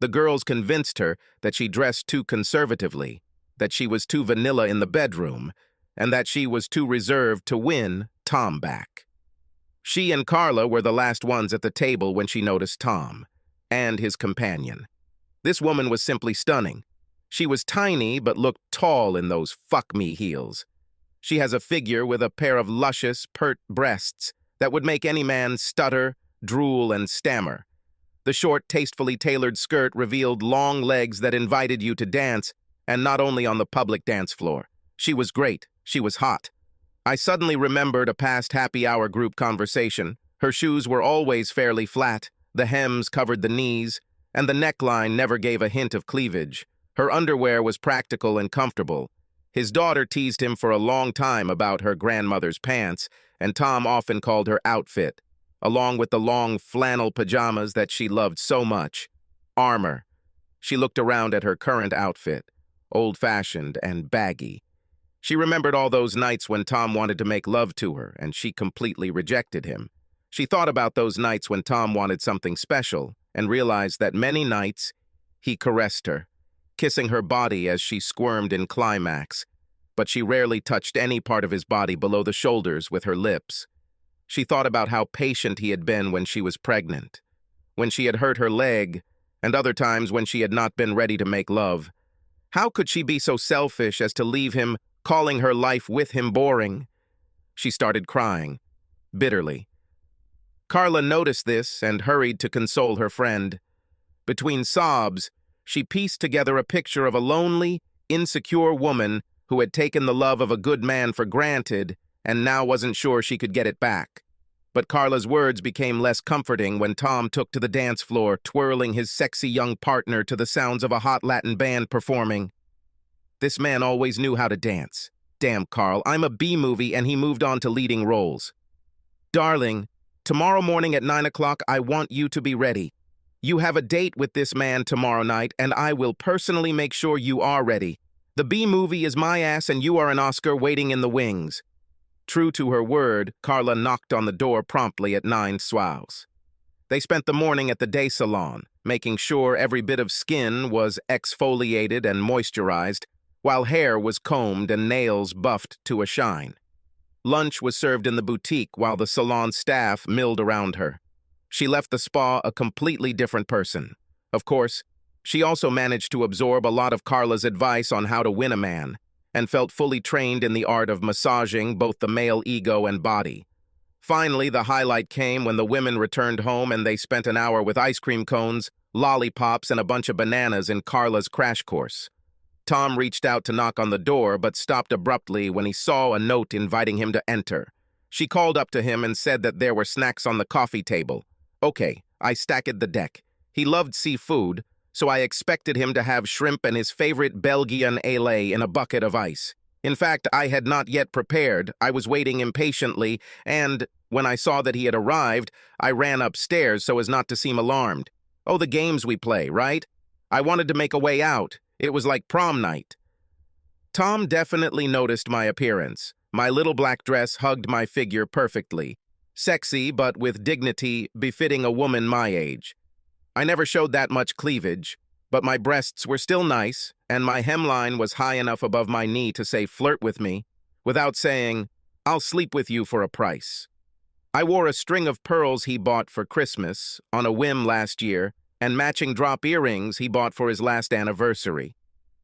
The girls convinced her that she dressed too conservatively, that she was too vanilla in the bedroom, and that she was too reserved to win Tom back. She and Carla were the last ones at the table when she noticed Tom and his companion. This woman was simply stunning. She was tiny but looked tall in those fuck-me heels. She has a figure with a pair of luscious, pert breasts that would make any man stutter, drool, and stammer. The short, tastefully tailored skirt revealed long legs that invited you to dance, and not only on the public dance floor. She was great. She was hot. I suddenly remembered a past happy hour group conversation. Her shoes were always fairly flat, the hems covered the knees, and the neckline never gave a hint of cleavage. Her underwear was practical and comfortable. His daughter teased him for a long time about her grandmother's pants, and Tom often called her outfit, along with the long flannel pajamas that she loved so much. Armor. She looked around at her current outfit, old-fashioned and baggy. She remembered all those nights when Tom wanted to make love to her, and she completely rejected him. She thought about those nights when Tom wanted something special, and realized that many nights he caressed her, kissing her body as she squirmed in climax, but she rarely touched any part of his body below the shoulders with her lips. She thought about how patient he had been when she was pregnant, when she had hurt her leg, and other times when she had not been ready to make love. How could she be so selfish as to leave him, calling her life with him boring? She started crying, bitterly. Carla noticed this and hurried to console her friend. Between sobs, she pieced together a picture of a lonely, insecure woman who had taken the love of a good man for granted and now wasn't sure she could get it back. But Carla's words became less comforting when Tom took to the dance floor, twirling his sexy young partner to the sounds of a hot Latin band performing. This man always knew how to dance. Damn, Carl, I'm a B-movie and he moved on to leading roles. Darling, tomorrow morning at 9 o'clock, I want you to be ready. You have a date with this man tomorrow night, and I will personally make sure you are ready. The B-movie is my ass and you are an Oscar waiting in the wings. True to her word, Carla knocked on the door promptly at 9 swaus. They spent the morning at the day salon, making sure every bit of skin was exfoliated and moisturized, while hair was combed and nails buffed to a shine. Lunch was served in the boutique while the salon staff milled around her. She left the spa a completely different person. Of course, she also managed to absorb a lot of Carla's advice on how to win a man, and felt fully trained in the art of massaging both the male ego and body. Finally, the highlight came when the women returned home and they spent an hour with ice cream cones, lollipops, and a bunch of bananas in Carla's crash course. Tom reached out to knock on the door, but stopped abruptly when he saw a note inviting him to enter. She called up to him and said that there were snacks on the coffee table. Okay, I stacked the deck. He loved seafood, so I expected him to have shrimp and his favorite Belgian ale in a bucket of ice. In fact, I had not yet prepared. I was waiting impatiently, and when I saw that he had arrived, I ran upstairs so as not to seem alarmed. Oh, the games we play, right? I wanted to make a way out. It was like prom night. Tom definitely noticed my appearance. My little black dress hugged my figure perfectly. Sexy, but with dignity befitting a woman my age. I never showed that much cleavage, but my breasts were still nice, and my hemline was high enough above my knee to say flirt with me, without saying, I'll sleep with you for a price. I wore a string of pearls he bought for Christmas, on a whim last year, and matching drop earrings he bought for his last anniversary.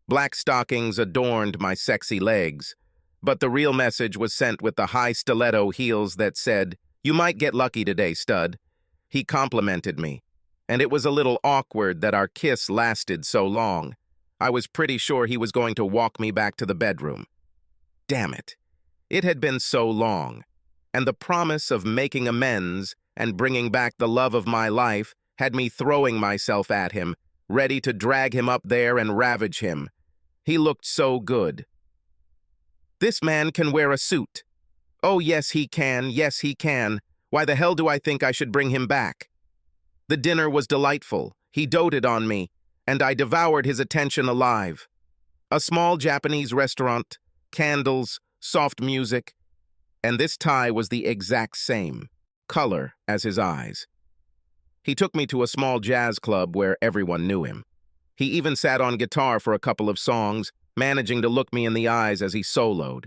Black stockings adorned my sexy legs, but the real message was sent with the high stiletto heels that said, "You might get lucky today, stud." He complimented me, and it was a little awkward that our kiss lasted so long. I was pretty sure he was going to walk me back to the bedroom. Damn it. It had been so long, and the promise of making amends and bringing back the love of my life had me throwing myself at him, ready to drag him up there and ravage him. He looked so good. This man can wear a suit. Oh, yes, he can. Yes, he can. Why the hell do I think I should bring him back? The dinner was delightful. He doted on me, and I devoured his attention alive. A small Japanese restaurant, candles, soft music, and this tie was the exact same color as his eyes. He took me to a small jazz club where everyone knew him. He even sat on guitar for a couple of songs, managing to look me in the eyes as he soloed.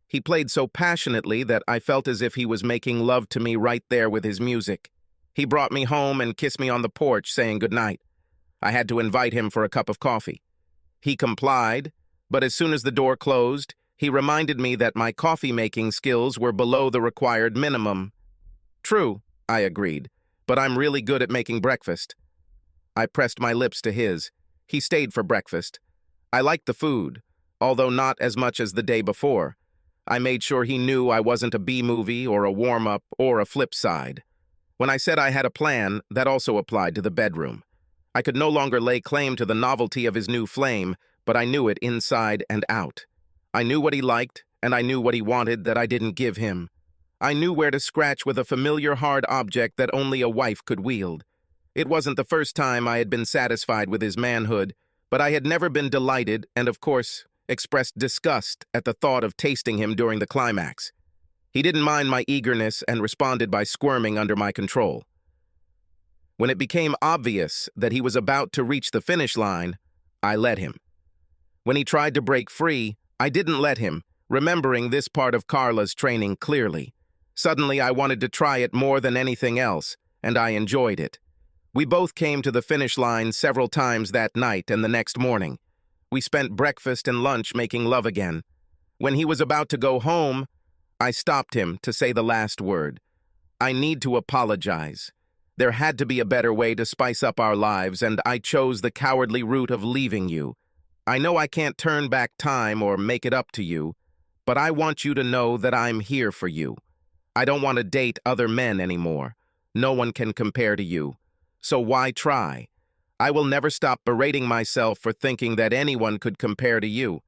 He played so passionately that I felt as if he was making love to me right there with his music. He brought me home and kissed me on the porch, saying goodnight. I had to invite him for a cup of coffee. He complied, but as soon as the door closed, he reminded me that my coffee-making skills were below the required minimum. True, I agreed, but I'm really good at making breakfast. I pressed my lips to his. He stayed for breakfast. I liked the food, although not as much as the day before. I made sure he knew I wasn't a B-movie or a warm-up or a flip side. When I said I had a plan, that also applied to the bedroom. I could no longer lay claim to the novelty of his new flame, but I knew it inside and out. I knew what he liked, and I knew what he wanted that I didn't give him. I knew where to scratch with a familiar hard object that only a wife could wield. It wasn't the first time I had been satisfied with his manhood, but I had never been delighted and, of course, expressed disgust at the thought of tasting him during the climax. He didn't mind my eagerness and responded by squirming under my control. When it became obvious that he was about to reach the finish line, I let him. When he tried to break free, I didn't let him, remembering this part of Carla's training clearly. Suddenly, I wanted to try it more than anything else, and I enjoyed it. We both came to the finish line several times that night and the next morning. We spent breakfast and lunch making love again. When he was about to go home, I stopped him to say the last word. I need to apologize. There had to be a better way to spice up our lives, and I chose the cowardly route of leaving you. I know I can't turn back time or make it up to you, but I want you to know that I'm here for you. I don't want to date other men anymore. No one can compare to you. So why try? I will never stop berating myself for thinking that anyone could compare to you.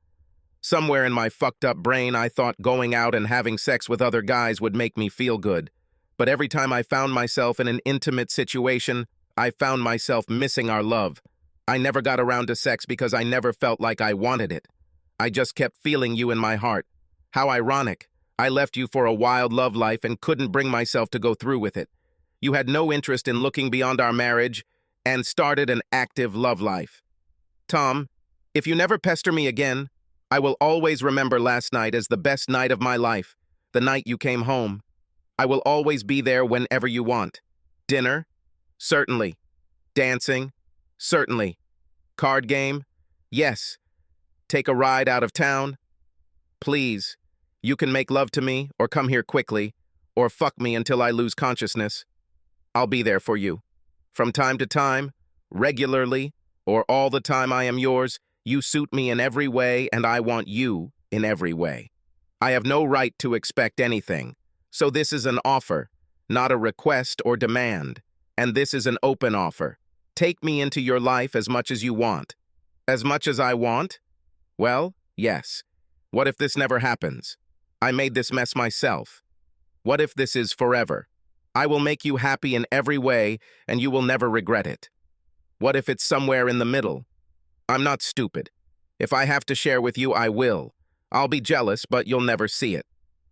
Somewhere in my fucked up brain, I thought going out and having sex with other guys would make me feel good. But every time I found myself in an intimate situation, I found myself missing our love. I never got around to sex because I never felt like I wanted it. I just kept feeling you in my heart. How ironic. I left you for a wild love life and couldn't bring myself to go through with it. You had no interest in looking beyond our marriage and started an active love life. Tom, if you never pester me again, I will always remember last night as the best night of my life, the night you came home. I will always be there whenever you want. Dinner? Certainly. Dancing? Certainly. Card game? Yes. Take a ride out of town? Please. You can make love to me, or come here quickly, or fuck me until I lose consciousness. I'll be there for you. From time to time, regularly, or all the time I am yours, you suit me in every way, and I want you in every way. I have no right to expect anything. So this is an offer, not a request or demand. And this is an open offer. Take me into your life as much as you want. As much as I want? Well, yes. What if this never happens? I made this mess myself. What if this is forever? I will make you happy in every way, and you will never regret it. What if it's somewhere in the middle? I'm not stupid. If I have to share with you, I will. I'll be jealous, but you'll never see it.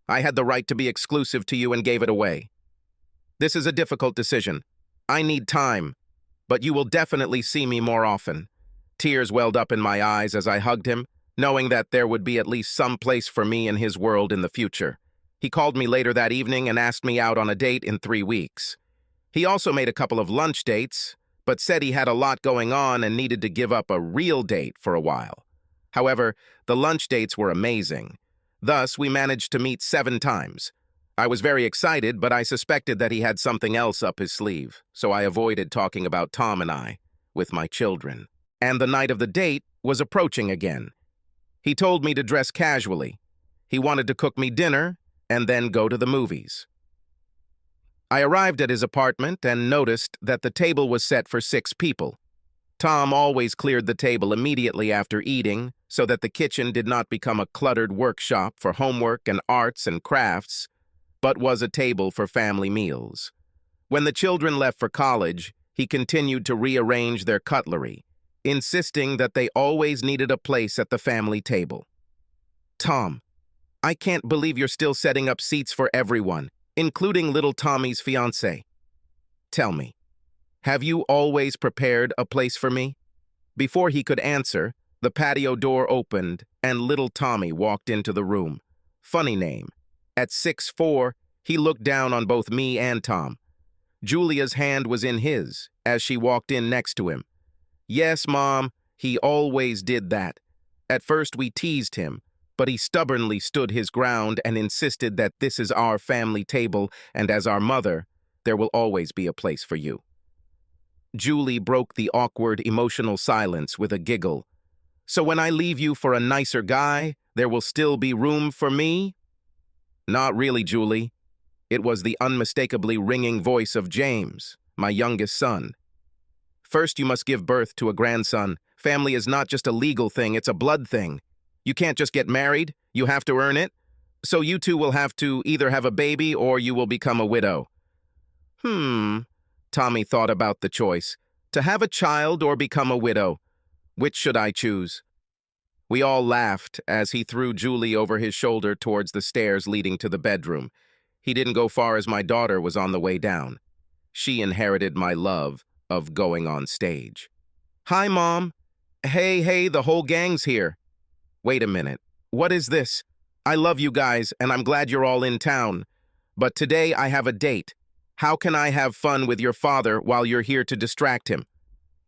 I had the right to be exclusive to you and gave it away. This is a difficult decision. I need time, but you will definitely see me more often. Tears welled up in my eyes as I hugged him, knowing that there would be at least some place for me in his world in the future. He called me later that evening and asked me out on a date in 3 weeks. He also made a couple of lunch dates, but said he had a lot going on and needed to give up a real date for a while. However, the lunch dates were amazing. Thus, we managed to meet 7 times. I was very excited, but I suspected that he had something else up his sleeve, so I avoided talking about Tom and I with my children. And the night of the date was approaching again. He told me to dress casually. He wanted to cook me dinner and then go to the movies. I arrived at his apartment and noticed that the table was set for 6 people. Tom always cleared the table immediately after eating, so that the kitchen did not become a cluttered workshop for homework and arts and crafts, but was a table for family meals. When the children left for college, he continued to rearrange their cutlery, insisting that they always needed a place at the family table. "Tom, I can't believe you're still setting up seats for everyone, including little Tommy's fiancé. Tell me, have you always prepared a place for me?" Before he could answer, the patio door opened and little Tommy walked into the room. Funny name. At 6'4", he looked down on both me and Tom. Julia's hand was in his as she walked in next to him. "Yes, Mom, he always did that. At first we teased him, but he stubbornly stood his ground and insisted that this is our family table, and as our mother, there will always be a place for you." Julie broke the awkward, emotional silence with a giggle. "So when I leave you for a nicer guy, there will still be room for me?" "Not really, Julie." It was the unmistakably ringing voice of James, my youngest son. "First, you must give birth to a grandson. Family is not just a legal thing, it's a blood thing. You can't just get married, you have to earn it. So you two will have to either have a baby or you will become a widow." Tommy thought about the choice. To have a child or become a widow. Which should I choose? We all laughed as he threw Julie over his shoulder towards the stairs leading to the bedroom. He didn't go far as my daughter was on the way down. She inherited my love of going on stage. "Hi, Mom." Hey, the whole gang's here." "Wait a minute. What is this? I love you guys, and I'm glad you're all in town. But today I have a date. How can I have fun with your father while you're here to distract him?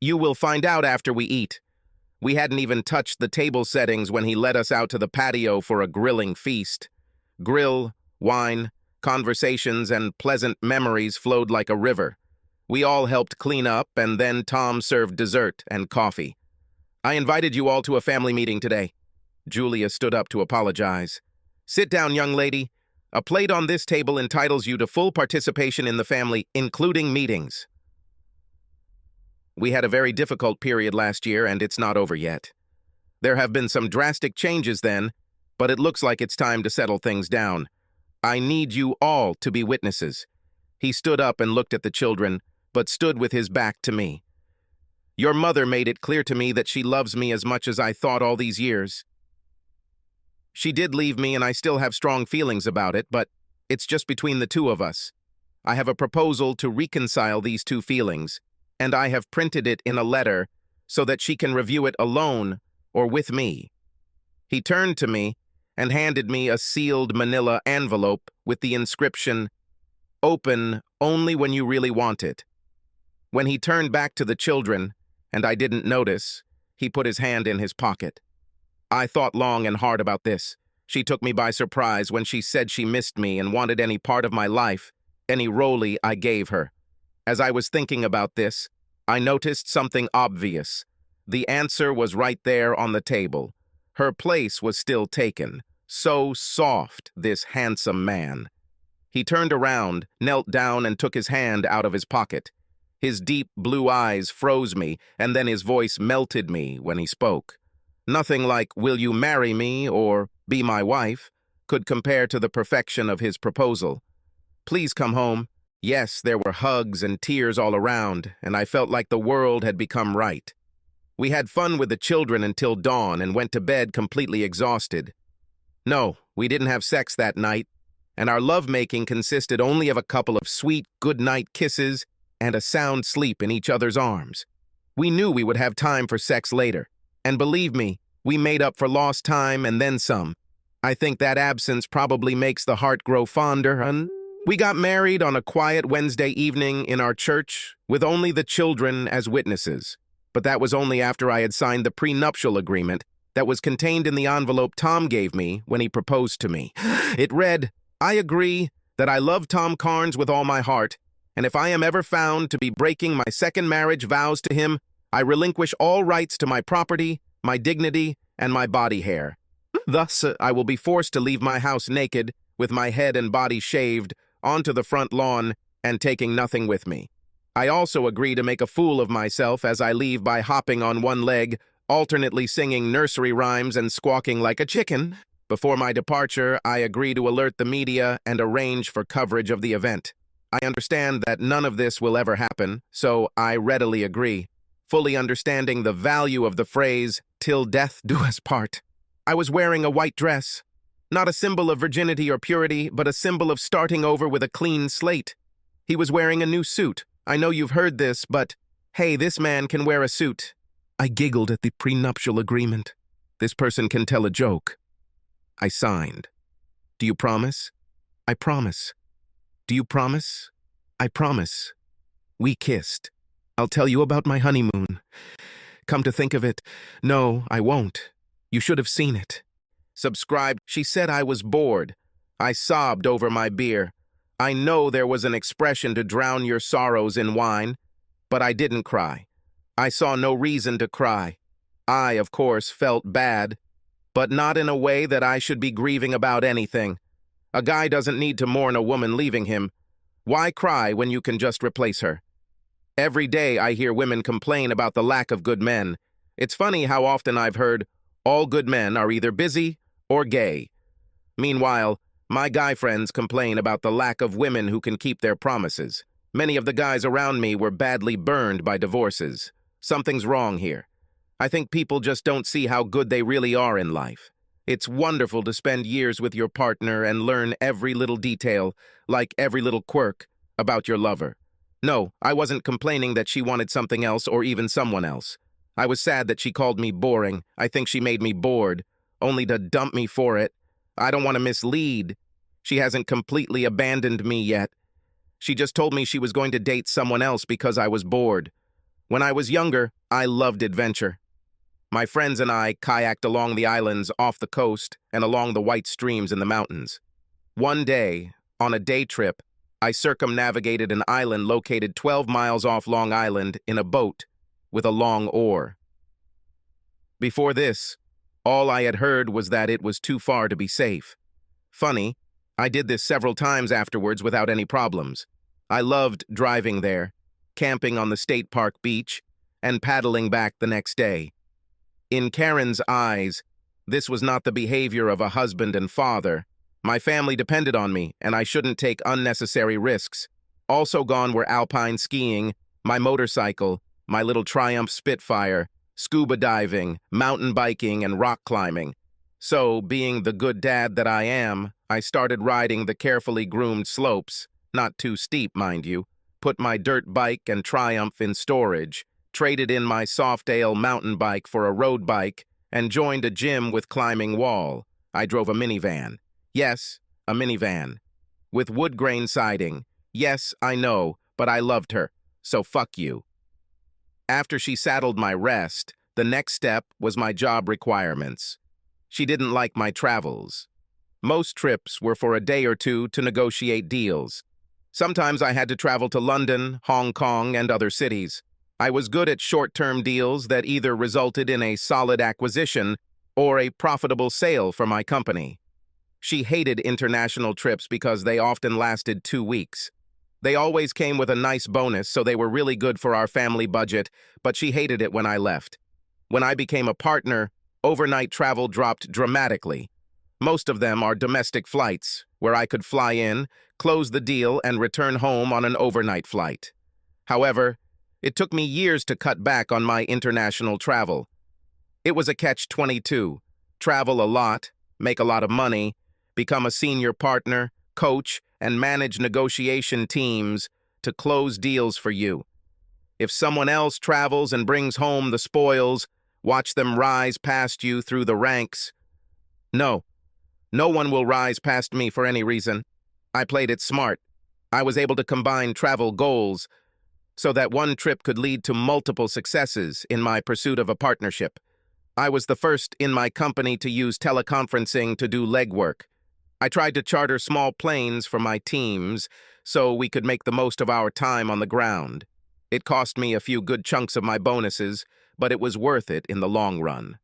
You will find out after we eat." We hadn't even touched the table settings when he led us out to the patio for a grilling feast. Grill, wine, conversations, and pleasant memories flowed like a river. We all helped clean up, and then Tom served dessert and coffee. "I invited you all to a family meeting today." Julia stood up to apologize. "Sit down, young lady. A plate on this table entitles you to full participation in the family, including meetings." We had a very difficult period last year, and it's not over yet. There have been some drastic changes then, but it looks like it's time to settle things down. I need you all to be witnesses. He stood up and looked at the children, but stood with his back to me. "Your mother made it clear to me that she loves me as much as I thought all these years. She did leave me, and I still have strong feelings about it, but it's just between the two of us. I have a proposal to reconcile these two feelings, and I have printed it in a letter so that she can review it alone or with me." He turned to me and handed me a sealed manila envelope with the inscription, "Open only when you really want it." When he turned back to the children, and I didn't notice, he put his hand in his pocket. I thought long and hard about this. She took me by surprise when she said she missed me and wanted any part of my life, any role I gave her. As I was thinking about this, I noticed something obvious. The answer was right there on the table. Her place was still taken. So soft, this handsome man. He turned around, knelt down, and took his hand out of his pocket. His deep blue eyes froze me, and then his voice melted me when he spoke. Nothing like, "Will you marry me?" or "Be my wife," could compare to the perfection of his proposal. "Please come home." Yes, there were hugs and tears all around, and I felt like the world had become right. We had fun with the children until dawn and went to bed completely exhausted. No, we didn't have sex that night, and our lovemaking consisted only of a couple of sweet good-night kisses and a sound sleep in each other's arms. We knew we would have time for sex later, and believe me, we made up for lost time and then some. I think that absence probably makes the heart grow fonder, and we got married on a quiet Wednesday evening in our church with only the children as witnesses. But that was only after I had signed the prenuptial agreement that was contained in the envelope Tom gave me when he proposed to me. It read, "I agree that I love Tom Carnes with all my heart, and if I am ever found to be breaking my second marriage vows to him, I relinquish all rights to my property, my dignity, and my body hair. Thus, I will be forced to leave my house naked, with my head and body shaved, onto the front lawn, and taking nothing with me. I also agree to make a fool of myself as I leave by hopping on one leg, alternately singing nursery rhymes and squawking like a chicken. Before my departure, I agree to alert the media and arrange for coverage of the event. I understand that none of this will ever happen, so I readily agree, fully understanding the value of the phrase, "till death do us part." I was wearing a white dress, not a symbol of virginity or purity, but a symbol of starting over with a clean slate. He was wearing a new suit. I know you've heard this, but hey, this man can wear a suit. I giggled at the prenuptial agreement. This person can tell a joke. I signed. Do you promise? I promise. Do you promise? I promise. We kissed. I'll tell you about my honeymoon. Come to think of it, no, I won't. You should have seen it. Subscribed. She said I was bored. I sobbed over my beer. I know there was an expression to drown your sorrows in wine, but I didn't cry. I saw no reason to cry. I, of course, felt bad, but not in a way that I should be grieving about anything. A guy doesn't need to mourn a woman leaving him. Why cry when you can just replace her? Every day I hear women complain about the lack of good men. It's funny how often I've heard, all good men are either busy or gay. Meanwhile, my guy friends complain about the lack of women who can keep their promises. Many of the guys around me were badly burned by divorces. Something's wrong here. I think people just don't see how good they really are in life. It's wonderful to spend years with your partner and learn every little detail, like every little quirk, about your lover. No, I wasn't complaining that she wanted something else or even someone else. I was sad that she called me boring. I think she made me bored, only to dump me for it. I don't want to mislead. She hasn't completely abandoned me yet. She just told me she was going to date someone else because I was bored. When I was younger, I loved adventure. My friends and I kayaked along the islands off the coast and along the white streams in the mountains. One day, on a day trip, I circumnavigated an island located 12 miles off Long Island in a boat with a long oar. Before this, all I had heard was that it was too far to be safe. Funny, I did this several times afterwards without any problems. I loved driving there, camping on the state park beach, and paddling back the next day. In Karen's eyes, this was not the behavior of a husband and father. My family depended on me, and I shouldn't take unnecessary risks. Also gone were alpine skiing, my motorcycle, my little Triumph Spitfire, scuba diving, mountain biking, and rock climbing. So, being the good dad that I am, I started riding the carefully groomed slopes, not too steep, mind you, put my dirt bike and Triumph in storage, traded in my soft ale mountain bike for a road bike, and joined a gym with climbing wall. I drove a minivan. Yes, a minivan. With wood grain siding. Yes, I know, but I loved her, so fuck you. After she saddled my rest, the next step was my job requirements. She didn't like my travels. Most trips were for a day or two to negotiate deals. Sometimes I had to travel to London, Hong Kong, and other cities. I was good at short-term deals that either resulted in a solid acquisition or a profitable sale for my company. She hated international trips because they often lasted 2 weeks. They always came with a nice bonus, so they were really good for our family budget, but she hated it when I left. When I became a partner, overnight travel dropped dramatically. Most of them are domestic flights, where I could fly in, close the deal, and return home on an overnight flight. However, it took me years to cut back on my international travel. It was a catch-22. Travel a lot, make a lot of money, become a senior partner, coach, and manage negotiation teams to close deals for you. If someone else travels and brings home the spoils, watch them rise past you through the ranks. No one will rise past me for any reason. I played it smart. I was able to combine travel goals so that one trip could lead to multiple successes in my pursuit of a partnership. I was the first in my company to use teleconferencing to do legwork. I tried to charter small planes for my teams so we could make the most of our time on the ground. It cost me a few good chunks of my bonuses, but it was worth it in the long run.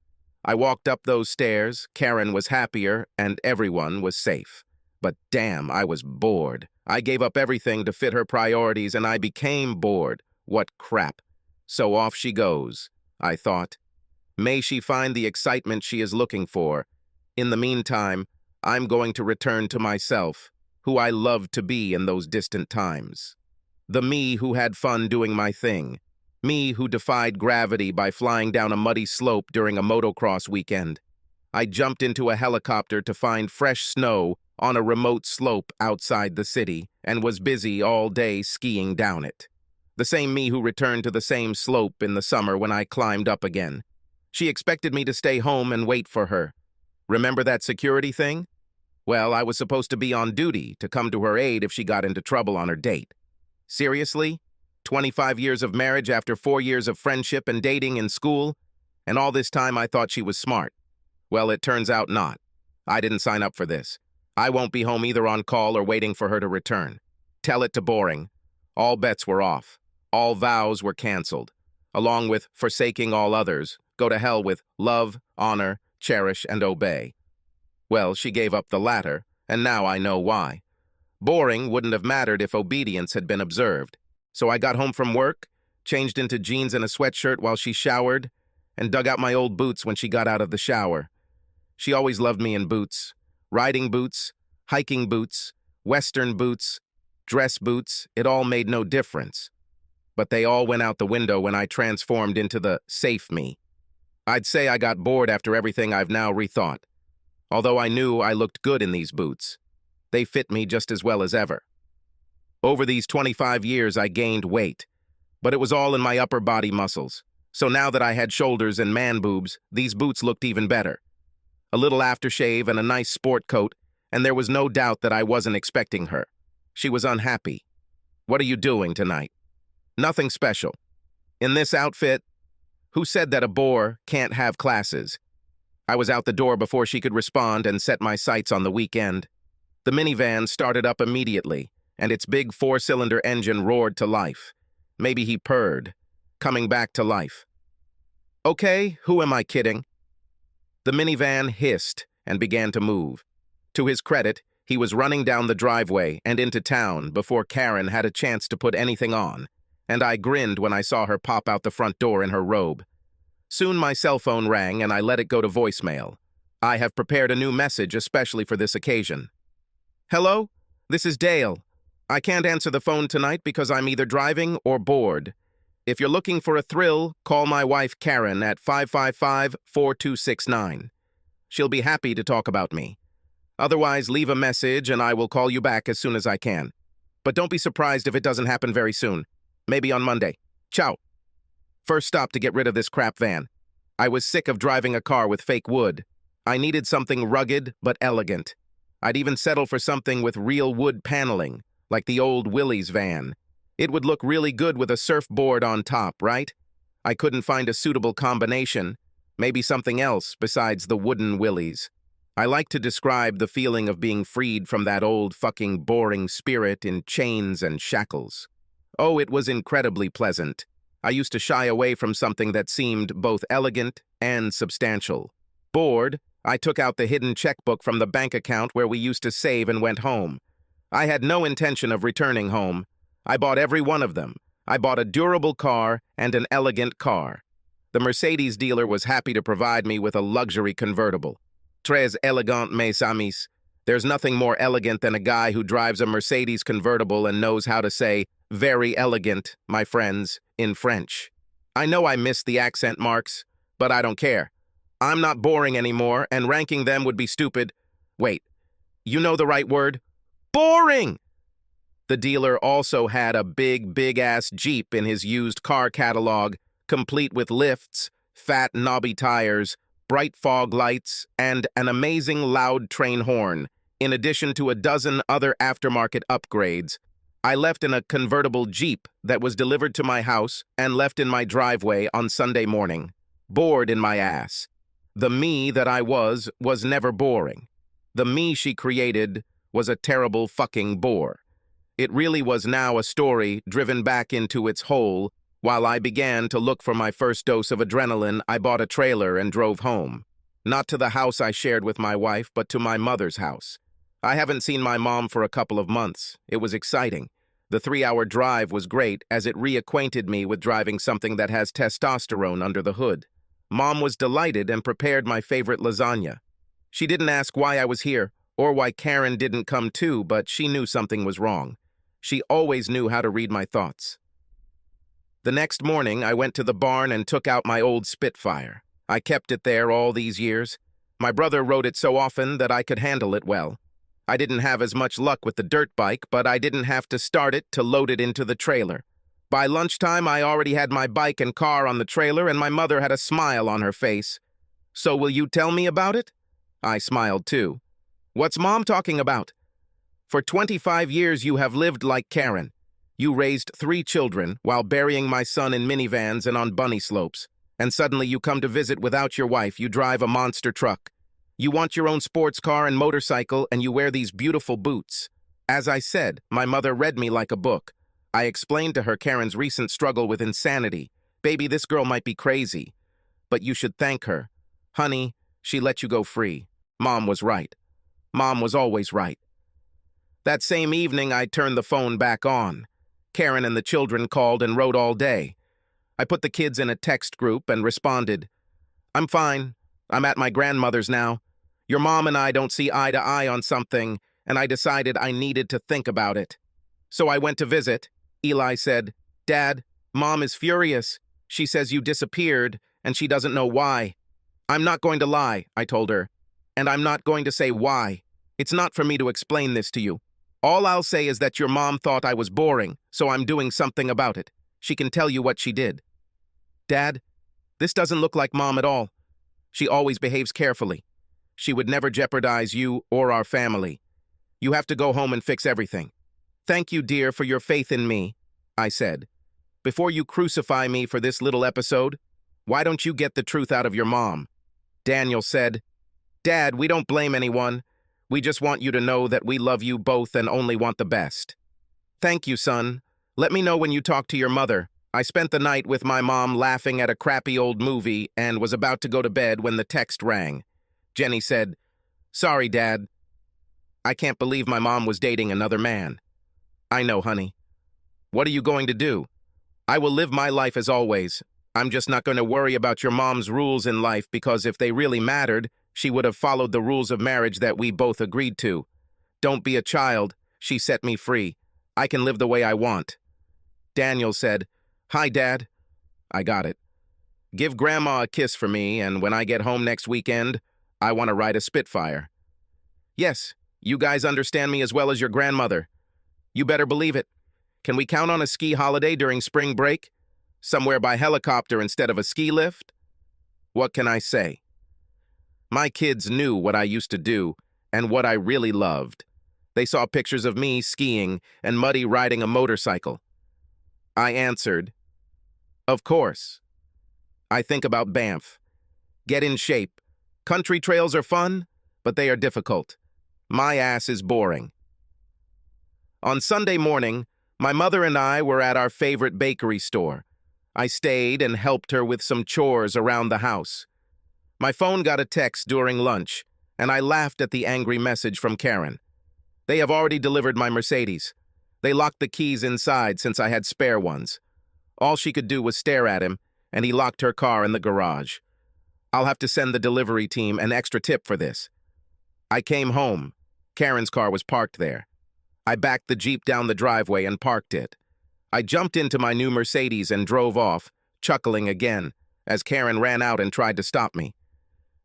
I walked up those stairs, Karen was happier, and everyone was safe. But damn, I was bored. I gave up everything to fit her priorities, and I became bored. What crap. So off she goes, I thought. May she find the excitement she is looking for. In the meantime, I'm going to return to myself, who I loved to be in those distant times. The me who had fun doing my thing. Me who defied gravity by flying down a muddy slope during a motocross weekend. I jumped into a helicopter to find fresh snow on a remote slope outside the city and was busy all day skiing down it. The same me who returned to the same slope in the summer when I climbed up again. She expected me to stay home and wait for her. Remember that security thing? Well, I was supposed to be on duty to come to her aid if she got into trouble on her date. Seriously? 25 years of marriage after 4 years of friendship and dating in school? And all this time I thought she was smart. Well, it turns out not. I didn't sign up for this. I won't be home either on call or waiting for her to return. Tell it to Boring. All bets were off. All vows were canceled. Along with forsaking all others, go to hell with love, honor, cherish, and obey. Well, she gave up the latter, and now I know why. Boring wouldn't have mattered if obedience had been observed. So I got home from work, changed into jeans and a sweatshirt while she showered, and dug out my old boots when she got out of the shower. She always loved me in boots. Riding boots, hiking boots, western boots, dress boots, it all made no difference. But they all went out the window when I transformed into the safe me. I'd say I got bored after everything I've now rethought. Although I knew I looked good in these boots. They fit me just as well as ever. Over these 25 years, I gained weight, but it was all in my upper body muscles. So now that I had shoulders and man boobs, these boots looked even better. A little aftershave and a nice sport coat, and there was no doubt that I wasn't expecting her. She was unhappy. What are you doing tonight? Nothing special. In this outfit? Who said that a bore can't have classes? I was out the door before she could respond and set my sights on the weekend. The minivan started up immediately, and its big 4-cylinder engine roared to life. Maybe he purred, coming back to life. Okay, who am I kidding? The minivan hissed and began to move. To his credit, he was running down the driveway and into town before Karen had a chance to put anything on, and I grinned when I saw her pop out the front door in her robe. Soon my cell phone rang and I let it go to voicemail. I have prepared a new message especially for this occasion. Hello? This is Dale. I can't answer the phone tonight because I'm either driving or bored. If you're looking for a thrill, call my wife Karen at 555-4269. She'll be happy to talk about me. Otherwise, leave a message and I will call you back as soon as I can. But don't be surprised if it doesn't happen very soon. Maybe on Monday. Ciao. First stop to get rid of this crap van. I was sick of driving a car with fake wood. I needed something rugged but elegant. I'd even settle for something with real wood paneling, like the old Willie's van. It would look really good with a surfboard on top, right? I couldn't find a suitable combination. Maybe something else besides the wooden Willies. I like to describe the feeling of being freed from that old fucking boring spirit in chains and shackles. Oh, it was incredibly pleasant. I used to shy away from something that seemed both elegant and substantial. Bored, I took out the hidden checkbook from the bank account where we used to save and went home. I had no intention of returning home. I bought every one of them. I bought a durable car and an elegant car. The Mercedes dealer was happy to provide me with a luxury convertible. Très élégant, mes amis. There's nothing more elegant than a guy who drives a Mercedes convertible and knows how to say, very elegant, my friends, in French. I know I missed the accent marks, but I don't care. I'm not boring anymore, and ranking them would be stupid. Wait, you know the right word? Boring! The dealer also had a big-ass Jeep in his used car catalog, complete with lifts, fat knobby tires, bright fog lights, and an amazing loud train horn, in addition to a dozen other aftermarket upgrades. I left in a convertible Jeep that was delivered to my house and left in my driveway on Sunday morning, bored in my ass. The me that I was never boring. The me she created was a terrible fucking bore. It really was now a story driven back into its hole. While I began to look for my first dose of adrenaline, I bought a trailer and drove home. Not to the house I shared with my wife, but to my mother's house. I haven't seen my mom for a couple of months. It was exciting. The 3-hour drive was great as it reacquainted me with driving something that has testosterone under the hood. Mom was delighted and prepared my favorite lasagna. She didn't ask why I was here or why Karen didn't come too, but she knew something was wrong. She always knew how to read my thoughts. The next morning, I went to the barn and took out my old Spitfire. I kept it there all these years. My brother rode it so often that I could handle it well. I didn't have as much luck with the dirt bike, but I didn't have to start it to load it into the trailer. By lunchtime, I already had my bike and car on the trailer, and my mother had a smile on her face. "So will you tell me about it?" I smiled too. "What's Mom talking about?" "For 25 years you have lived like Karen. You raised 3 children while burying my son in minivans and on bunny slopes. And suddenly you come to visit without your wife, you drive a monster truck. You want your own sports car and motorcycle, and you wear these beautiful boots." As I said, my mother read me like a book. I explained to her Karen's recent struggle with insanity. "Baby, this girl might be crazy, but you should thank her. Honey, she let you go free." Mom was right. Mom was always right. That same evening, I turned the phone back on. Karen and the children called and wrote all day. I put the kids in a text group and responded, "I'm fine. I'm at my grandmother's now. Your mom and I don't see eye to eye on something, and I decided I needed to think about it. So I went to visit." Eli said, "Dad, Mom is furious. She says you disappeared, and she doesn't know why." "I'm not going to lie," I told her, "and I'm not going to say why. It's not for me to explain this to you. All I'll say is that your mom thought I was boring, so I'm doing something about it. She can tell you what she did." "Dad, this doesn't look like Mom at all. She always behaves carefully. She would never jeopardize you or our family. You have to go home and fix everything." "Thank you, dear, for your faith in me," I said. "Before you crucify me for this little episode, why don't you get the truth out of your mom?" Daniel said, "Dad, we don't blame anyone. We just want you to know that we love you both and only want the best." "Thank you, son. Let me know when you talk to your mother." I spent the night with my mom laughing at a crappy old movie and was about to go to bed when the text rang. Jenny said, "Sorry, Dad. I can't believe my mom was dating another man." "I know, honey. What are you going to do?" "I will live my life as always. I'm just not going to worry about your mom's rules in life, because if they really mattered, she would have followed the rules of marriage that we both agreed to. Don't be a child. She set me free. I can live the way I want." Daniel said, "Hi, Dad." I got it. "Give Grandma a kiss for me, and when I get home next weekend, I want to ride a Spitfire." "Yes, you guys understand me as well as your grandmother. You better believe it. Can we count on a ski holiday during spring break? Somewhere by helicopter instead of a ski lift?" What can I say? My kids knew what I used to do and what I really loved. They saw pictures of me skiing and Muddy riding a motorcycle. I answered, "Of course. I think about Banff. Get in shape. Country trails are fun, but they are difficult. My ass is boring." On Sunday morning, my mother and I were at our favorite bakery store. I stayed and helped her with some chores around the house. My phone got a text during lunch, and I laughed at the angry message from Karen. "They have already delivered my Mercedes. They locked the keys inside since I had spare ones." All she could do was stare at him, and he locked her car in the garage. "I'll have to send the delivery team an extra tip for this." I came home. Karen's car was parked there. I backed the Jeep down the driveway and parked it. I jumped into my new Mercedes and drove off, chuckling again, as Karen ran out and tried to stop me.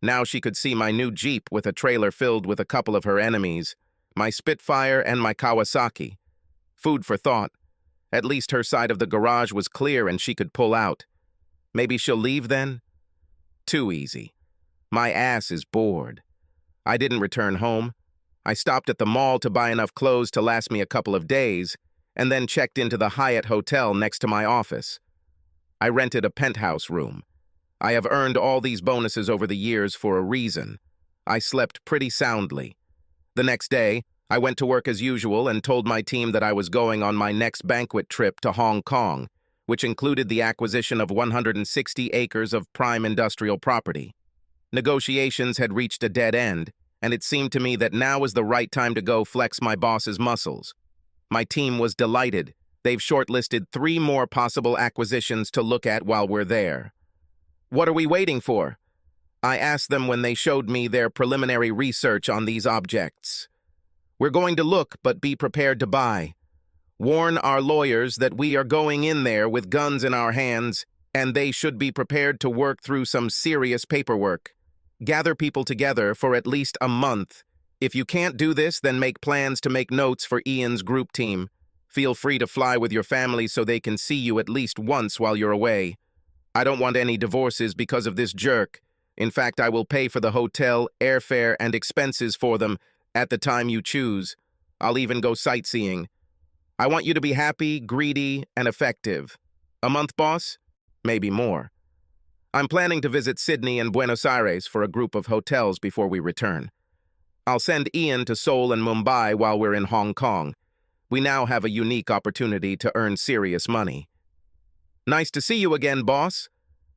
Now she could see my new Jeep with a trailer filled with a couple of her enemies, my Spitfire and my Kawasaki. Food for thought. At least her side of the garage was clear and she could pull out. Maybe she'll leave then? Too easy. My ass is bored. I didn't return home. I stopped at the mall to buy enough clothes to last me a couple of days, and then checked into the Hyatt Hotel next to my office. I rented a penthouse room. I have earned all these bonuses over the years for a reason. I slept pretty soundly. The next day, I went to work as usual and told my team that I was going on my next banquet trip to Hong Kong, which included the acquisition of 160 acres of prime industrial property. Negotiations had reached a dead end, and it seemed to me that now was the right time to go flex my boss's muscles. My team was delighted. They've shortlisted 3 more possible acquisitions to look at while we're there. What are we waiting for? I asked them when they showed me their preliminary research on these objects. We're going to look, but be prepared to buy. Warn our lawyers that we are going in there with guns in our hands, and they should be prepared to work through some serious paperwork. Gather people together for at least a month. If you can't do this, then make plans to make notes for Ian's group team. Feel free to fly with your family so they can see you at least once while you're away. I don't want any divorces because of this jerk. In fact, I will pay for the hotel, airfare, and expenses for them at the time you choose. I'll even go sightseeing. I want you to be happy, greedy, and effective. A month, boss? Maybe more. I'm planning to visit Sydney and Buenos Aires for a group of hotels before we return. I'll send Ian to Seoul and Mumbai while we're in Hong Kong. We now have a unique opportunity to earn serious money. Nice to see you again, boss.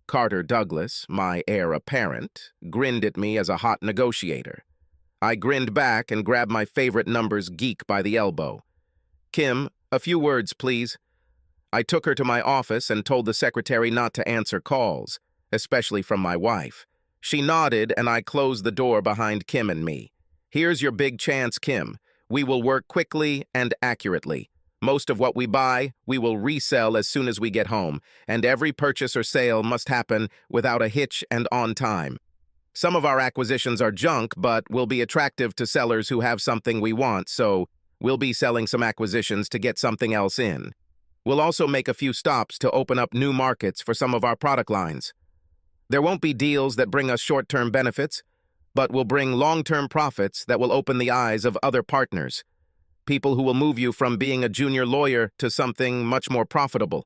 Carter Douglas, my heir apparent, grinned at me as a hot negotiator. I grinned back and grabbed my favorite numbers geek by the elbow. Kim, a few words, please. I took her to my office and told the secretary not to answer calls, especially from my wife. She nodded and I closed the door behind Kim and me. Here's your big chance, Kim. We will work quickly and accurately. Most of what we buy, we will resell as soon as we get home, and every purchase or sale must happen without a hitch and on time. Some of our acquisitions are junk, but will be attractive to sellers who have something we want, so we'll be selling some acquisitions to get something else in. We'll also make a few stops to open up new markets for some of our product lines. There won't be deals that bring us short-term benefits, but will bring long-term profits that will open the eyes of other partners. People who will move you from being a junior lawyer to something much more profitable.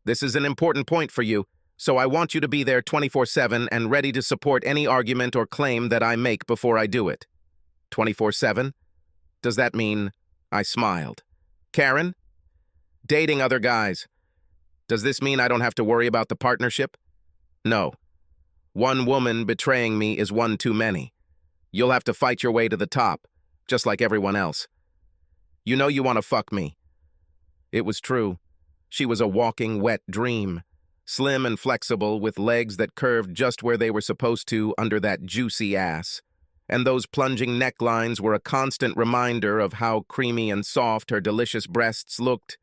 This is an important point for you, so I want you to be there 24/7 and ready to support any argument or claim that I make before I do it. 24/7? Does that mean? I smiled. Karen? Dating other guys. Does this mean I don't have to worry about the partnership? No. One woman betraying me is one too many. You'll have to fight your way to the top, just like everyone else. You know you want to fuck me. It was true. She was a walking wet dream. Slim and flexible, with legs that curved just where they were supposed to under that juicy ass. And those plunging necklines were a constant reminder of how creamy and soft her delicious breasts looked.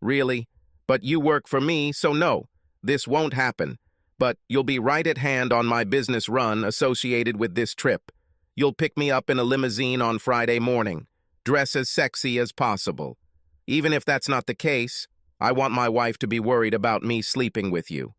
Really? But you work for me, so no, this won't happen. But you'll be right at hand on my business run associated with this trip. You'll pick me up in a limousine on Friday morning. Dress as sexy as possible. Even if that's not the case, I want my wife to be worried about me sleeping with you.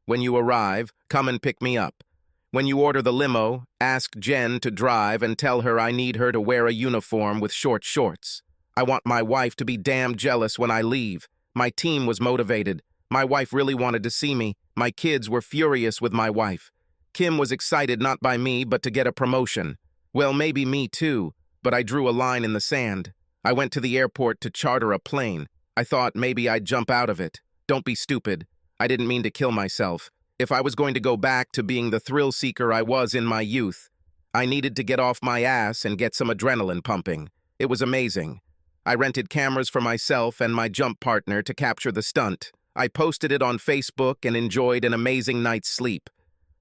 When you arrive, come and pick me up. When you order the limo, ask Jen to drive and tell her I need her to wear a uniform with short shorts. I want my wife to be damn jealous when I leave. My team was motivated. My wife really wanted to see me. My kids were furious with my wife. Kim was excited not by me, but to get a promotion. Well, maybe me too, but I drew a line in the sand. I went to the airport to charter a plane. I thought maybe I'd jump out of it. Don't be stupid. I didn't mean to kill myself. If I was going to go back to being the thrill seeker I was in my youth, I needed to get off my ass and get some adrenaline pumping. It was amazing. I rented cameras for myself and my jump partner to capture the stunt. I posted it on Facebook and enjoyed an amazing night's sleep.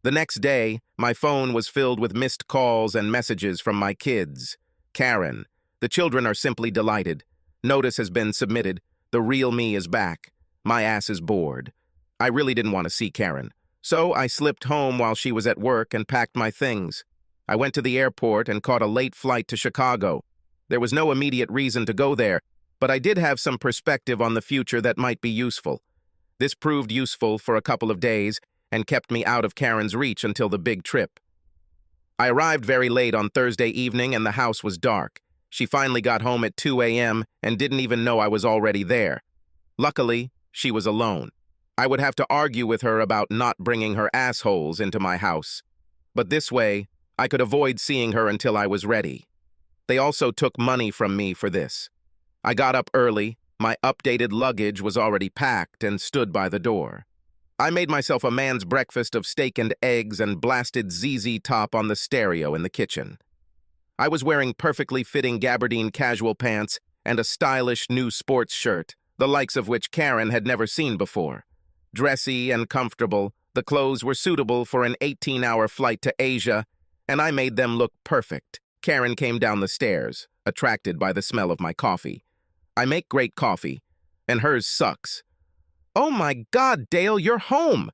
The next day, my phone was filled with missed calls and messages from my kids. Karen. The children are simply delighted. Notice has been submitted. The real me is back. My ass is bored. I really didn't want to see Karen. So I slipped home while she was at work and packed my things. I went to the airport and caught a late flight to Chicago. There was no immediate reason to go there, but I did have some perspective on the future that might be useful. This proved useful for a couple of days and kept me out of Karen's reach until the big trip. I arrived very late on Thursday evening and the house was dark. She finally got home at 2 a.m. and didn't even know I was already there. Luckily, she was alone. I would have to argue with her about not bringing her assholes into my house. But this way, I could avoid seeing her until I was ready. They also took money from me for this. I got up early, my updated luggage was already packed, and stood by the door. I made myself a man's breakfast of steak and eggs and blasted ZZ Top on the stereo in the kitchen. I was wearing perfectly fitting gabardine casual pants and a stylish new sports shirt, the likes of which Karen had never seen before. Dressy and comfortable, The clothes were suitable for an 18-hour flight to Asia, and I made them look perfect. Karen came down the stairs, attracted by the smell of my coffee. I make great coffee, and hers sucks. "Oh my God, Dale, you're home!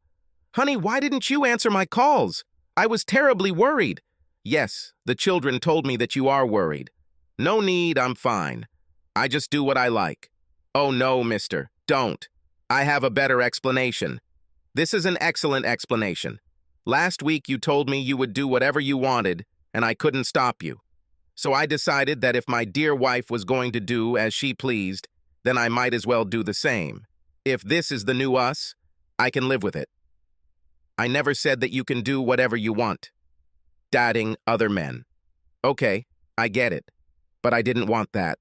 Honey, why didn't you answer my calls? I was terribly worried." "Yes, the children told me that you are worried." "No need, I'm fine. I just do what I like." "Oh no, mister, don't. I have a better explanation." "This is an excellent explanation. Last week you told me you would do whatever you wanted, and I couldn't stop you. So I decided that if my dear wife was going to do as she pleased, then I might as well do the same. If this is the new us, I can live with it. I never said that you can do whatever you want. Dating other men. Okay, I get it. But I didn't want that.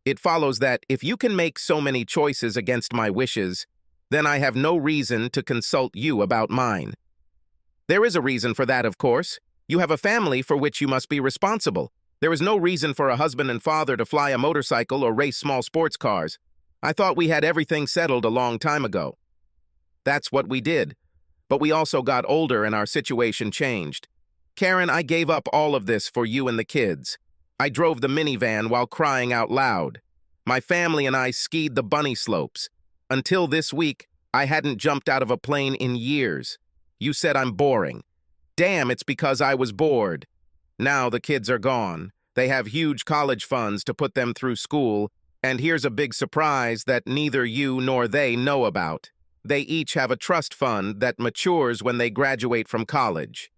It follows that if you can make so many choices against my wishes, then I have no reason to consult you about mine. There is a reason for that, of course. You have a family for which you must be responsible. There is no reason for a husband and father to fly a motorcycle or race small sports cars. I thought we had everything settled a long time ago. That's what we did. But we also got older and our situation changed. Karen, I gave up all of this for you and the kids. I drove the minivan while crying out loud. My family and I skied the bunny slopes. Until this week, I hadn't jumped out of a plane in years. You said I'm boring. Damn, it's because I was bored. Now the kids are gone. They have huge college funds to put them through school, and here's a big surprise that neither you nor they know about. They each have a trust fund that matures when they graduate from college.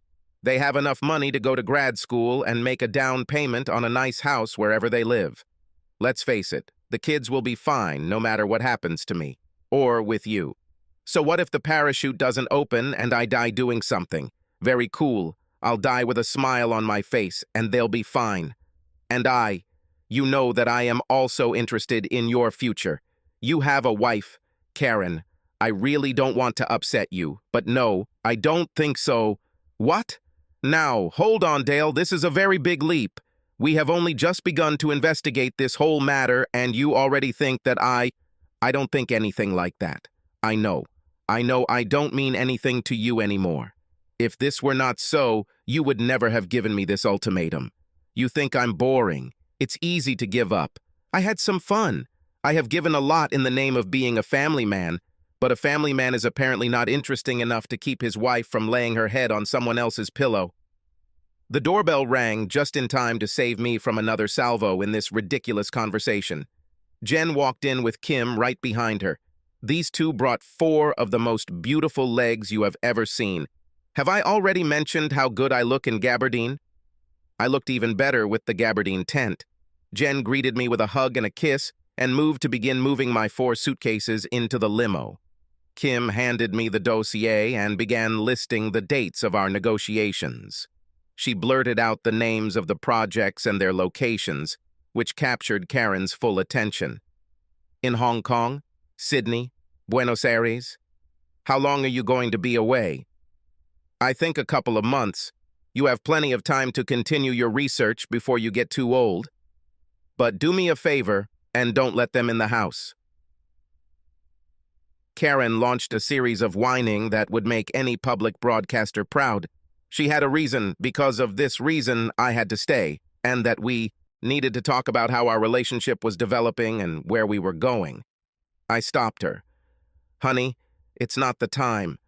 They have enough money to go to grad school and make a down payment on a nice house wherever they live. Let's face it, the kids will be fine no matter what happens to me, or with you. So what if the parachute doesn't open and I die doing something? Very cool. I'll die with a smile on my face, and they'll be fine. And you know that I am also interested in your future. You have a wife, Karen. I really don't want to upset you, but no, I don't think so. What? Now, hold on, Dale, this is a very big leap. We have only just begun to investigate this whole matter, and you already think that I don't think anything like that. I know I don't mean anything to you anymore. If this were not so, you would never have given me this ultimatum. You think I'm boring. It's easy to give up. I had some fun. I have given a lot in the name of being a family man, but a family man is apparently not interesting enough to keep his wife from laying her head on someone else's pillow. The doorbell rang just in time to save me from another salvo in this ridiculous conversation. Jen walked in with Kim right behind her. These two brought 4 of the most beautiful legs you have ever seen. Have I already mentioned how good I look in gabardine? I looked even better with the gabardine tent. Jen greeted me with a hug and a kiss and moved to begin moving my 4 suitcases into the limo. Kim handed me the dossier and began listing the dates of our negotiations. She blurted out the names of the projects and their locations, which captured Karen's full attention. In Hong Kong, Sydney, Buenos Aires. How long are you going to be away? I think a couple of months. You have plenty of time to continue your research before you get too old. But do me a favor and don't let them in the house. Karen launched a series of whining that would make any public broadcaster proud. She had a reason. Because of this reason, I had to stay, and that we needed to talk about how our relationship was developing and where we were going. I stopped her. Honey, it's not the time.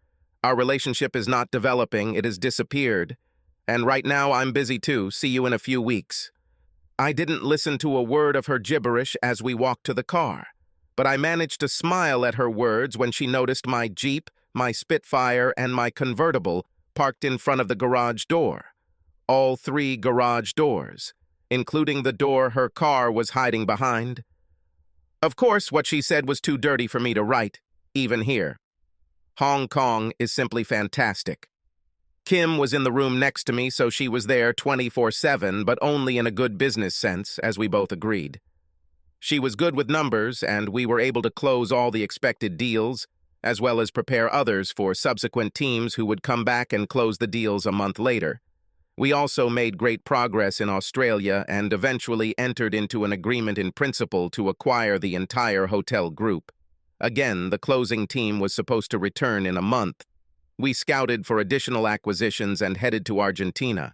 Our relationship is not developing, it has disappeared. And right now I'm busy too, see you in a few weeks. I didn't listen to a word of her gibberish as we walked to the car, but I managed to smile at her words when she noticed my Jeep, my Spitfire, and my convertible parked in front of the garage door. All 3 garage doors, including the door her car was hiding behind. Of course, what she said was too dirty for me to write, even here. Hong Kong is simply fantastic. Kim was in the room next to me, so she was there 24/7, but only in a good business sense, as we both agreed. She was good with numbers, and we were able to close all the expected deals, as well as prepare others for subsequent teams who would come back and close the deals a month later. We also made great progress in Australia and eventually entered into an agreement in principle to acquire the entire hotel group. Again, the closing team was supposed to return in a month. We scouted for additional acquisitions and headed to Argentina.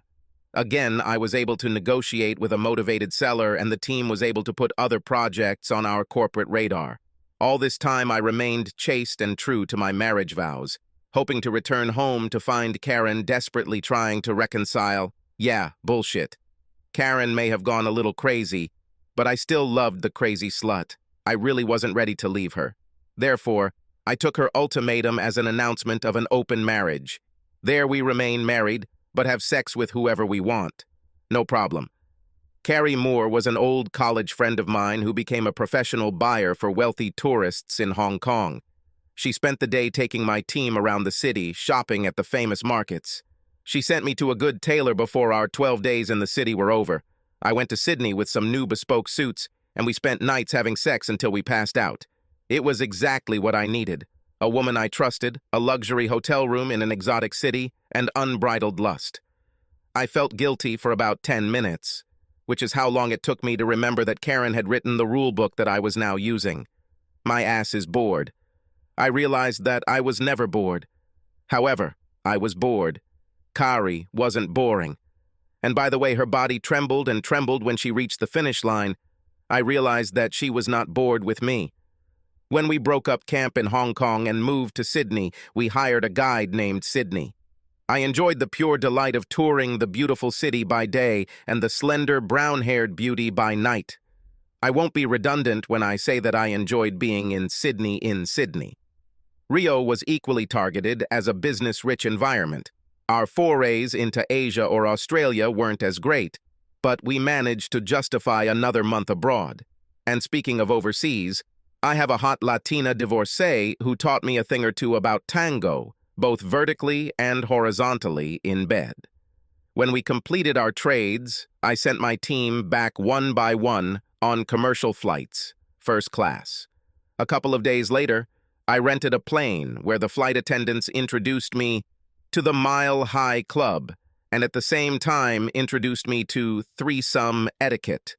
Again, I was able to negotiate with a motivated seller, and the team was able to put other projects on our corporate radar. All this time, I remained chaste and true to my marriage vows, hoping to return home to find Karen desperately trying to reconcile. Yeah, bullshit. Karen may have gone a little crazy, but I still loved the crazy slut. I really wasn't ready to leave her. Therefore, I took her ultimatum as an announcement of an open marriage. There we remain married, but have sex with whoever we want. No problem. Carrie Moore was an old college friend of mine who became a professional buyer for wealthy tourists in Hong Kong. She spent the day taking my team around the city, shopping at the famous markets. She sent me to a good tailor before our 12 days in the city were over. I went to Sydney with some new bespoke suits, and we spent nights having sex until we passed out. It was exactly what I needed. A woman I trusted, a luxury hotel room in an exotic city, and unbridled lust. I felt guilty for about 10 minutes, which is how long it took me to remember that Karen had written the rule book that I was now using. My ass is bored. I realized that I was never bored. However, I was bored. Kari wasn't boring. And by the way her body trembled and trembled when she reached the finish line, I realized that she was not bored with me. When we broke up camp in Hong Kong and moved to Sydney, we hired a guide named Sydney. I enjoyed the pure delight of touring the beautiful city by day and the slender, brown-haired beauty by night. I won't be redundant when I say that I enjoyed being in Sydney. Rio was equally targeted as a business-rich environment. Our forays into Asia or Australia weren't as great, but we managed to justify another month abroad. And speaking of overseas, I have a hot Latina divorcee who taught me a thing or two about tango, both vertically and horizontally in bed. When we completed our trades, I sent my team back one by one on commercial flights, first class. A couple of days later, I rented a plane where the flight attendants introduced me to the Mile High Club, and at the same time introduced me to threesome etiquette.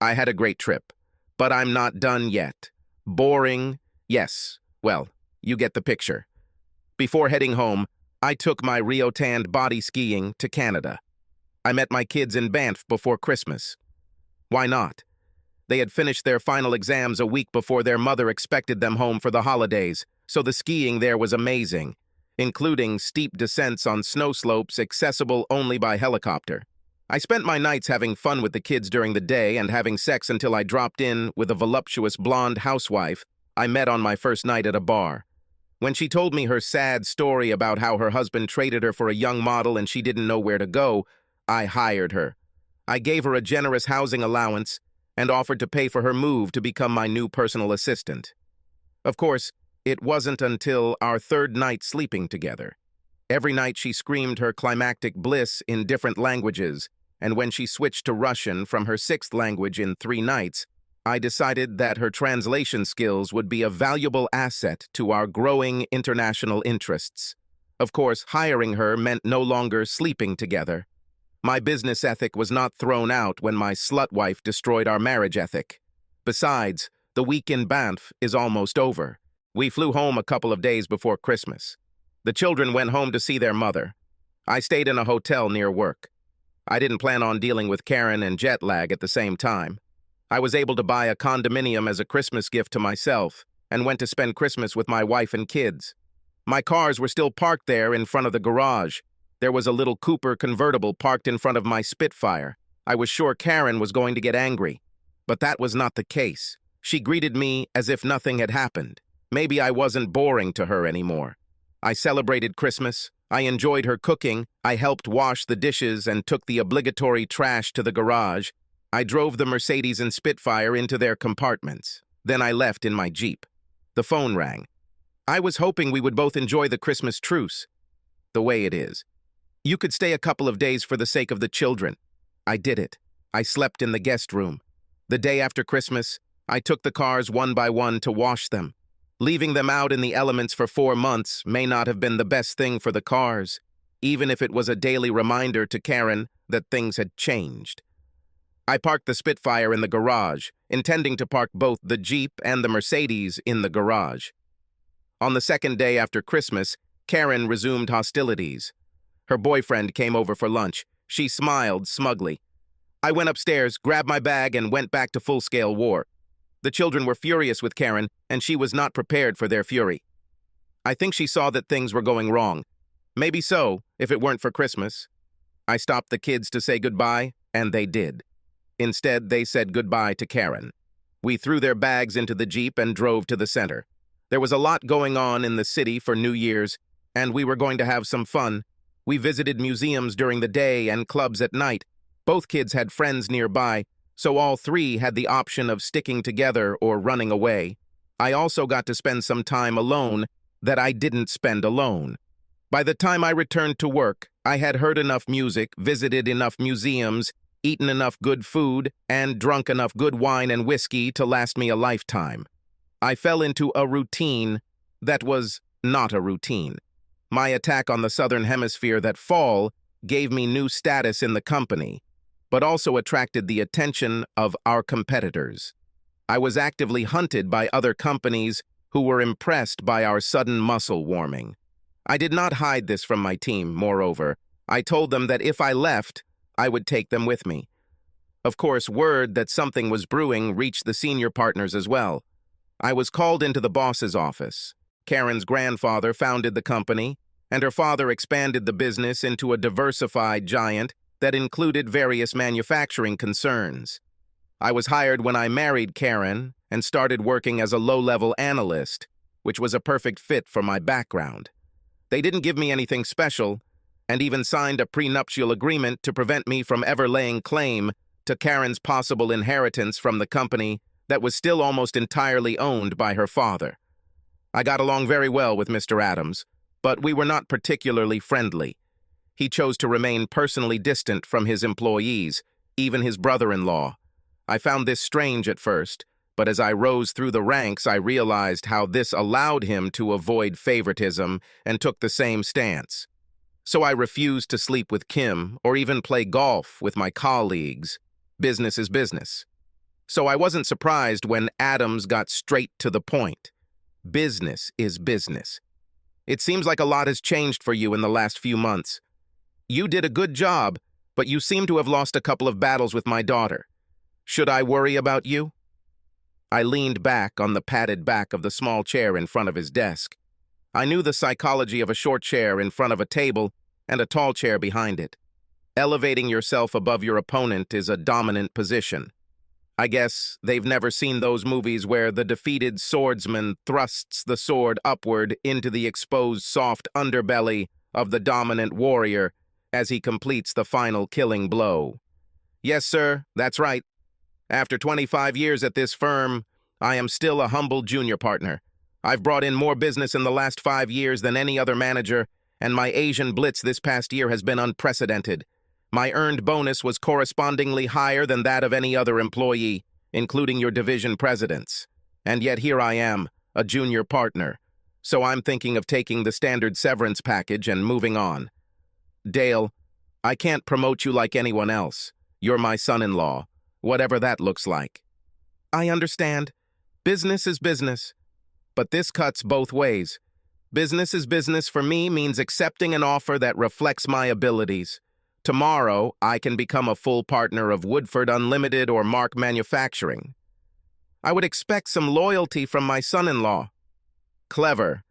I had a great trip, but I'm not done yet. Boring, yes. Well, you get the picture. Before heading home, I took my Rio-tanned body skiing to Canada. I met my kids in Banff before Christmas. Why not? They had finished their final exams a week before their mother expected them home for the holidays, so the skiing there was amazing, including steep descents on snow slopes accessible only by helicopter. I spent my nights having fun with the kids during the day and having sex until I dropped in with a voluptuous blonde housewife I met on my first night at a bar. When she told me her sad story about how her husband traded her for a young model and she didn't know where to go, I hired her. I gave her a generous housing allowance and offered to pay for her move to become my new personal assistant. Of course, it wasn't until our third night sleeping together. Every night she screamed her climactic bliss in different languages, and when she switched to Russian from her sixth language in 3 nights, I decided that her translation skills would be a valuable asset to our growing international interests. Of course, hiring her meant no longer sleeping together. My business ethic was not thrown out when my slut wife destroyed our marriage ethic. Besides, the week in Banff is almost over. We flew home a couple of days before Christmas. The children went home to see their mother. I stayed in a hotel near work. I didn't plan on dealing with Karen and jet lag at the same time. I was able to buy a condominium as a Christmas gift to myself and went to spend Christmas with my wife and kids. My cars were still parked there in front of the garage. There was a little Cooper convertible parked in front of my Spitfire. I was sure Karen was going to get angry, but that was not the case. She greeted me as if nothing had happened. Maybe I wasn't boring to her anymore. I celebrated Christmas. I enjoyed her cooking. I helped wash the dishes and took the obligatory trash to the garage. I drove the Mercedes and Spitfire into their compartments. Then I left in my Jeep. The phone rang. I was hoping we would both enjoy the Christmas truce. The way it is. You could stay a couple of days for the sake of the children. I did it. I slept in the guest room. The day after Christmas, I took the cars one by one to wash them. Leaving them out in the elements for 4 months may not have been the best thing for the cars, even if it was a daily reminder to Karen that things had changed. I parked the Spitfire in the garage, intending to park both the Jeep and the Mercedes in the garage. On the second day after Christmas, Karen resumed hostilities. Her boyfriend came over for lunch. She smiled smugly. I went upstairs, grabbed my bag, and went back to full-scale war. The children were furious with Karen, and she was not prepared for their fury. I think she saw that things were going wrong. Maybe so, if it weren't for Christmas. I stopped the kids to say goodbye, and they did. Instead, they said goodbye to Karen. We threw their bags into the Jeep and drove to the center. There was a lot going on in the city for New Year's, and we were going to have some fun. We visited museums during the day and clubs at night. Both kids had friends nearby, so all three had the option of sticking together or running away. I also got to spend some time alone that I didn't spend alone. By the time I returned to work, I had heard enough music, visited enough museums, eaten enough good food, and drunk enough good wine and whiskey to last me a lifetime. I fell into a routine that was not a routine. My attack on the Southern Hemisphere that fall gave me new status in the company, but also attracted the attention of our competitors. I was actively hunted by other companies who were impressed by our sudden muscle warming. I did not hide this from my team, moreover. I told them that if I left, I would take them with me. Of course, word that something was brewing reached the senior partners as well. I was called into the boss's office. Karen's grandfather founded the company, and her father expanded the business into a diversified giant that included various manufacturing concerns. I was hired when I married Karen and started working as a low-level analyst, which was a perfect fit for my background. They didn't give me anything special, and even signed a prenuptial agreement to prevent me from ever laying claim to Karen's possible inheritance from the company that was still almost entirely owned by her father. I got along very well with Mr. Adams, but we were not particularly friendly. He chose to remain personally distant from his employees, even his brother-in-law. I found this strange at first, but as I rose through the ranks, I realized how this allowed him to avoid favoritism and took the same stance. So I refused to sleep with Kim or even play golf with my colleagues. Business is business. So I wasn't surprised when Adams got straight to the point. Business is business. It seems like a lot has changed for you in the last few months. You did a good job, but you seem to have lost a couple of battles with my daughter. Should I worry about you? I leaned back on the padded back of the small chair in front of his desk. I knew the psychology of a short chair in front of a table and a tall chair behind it. Elevating yourself above your opponent is a dominant position. I guess they've never seen those movies where the defeated swordsman thrusts the sword upward into the exposed soft underbelly of the dominant warrior as he completes the final killing blow. Yes, sir, that's right. After 25 years at this firm, I am still a humble junior partner. I've brought in more business in the last 5 years than any other manager, and my Asian blitz this past year has been unprecedented. My earned bonus was correspondingly higher than that of any other employee, including your division presidents. And yet here I am, a junior partner. So I'm thinking of taking the standard severance package and moving on. Dale, I can't promote you like anyone else. You're my son-in-law, whatever that looks like. I understand. Business is business. But this cuts both ways. Business is business for me means accepting an offer that reflects my abilities. Tomorrow, I can become a full partner of Woodford Unlimited or Mark Manufacturing. I would expect some loyalty from my son-in-law. Clever.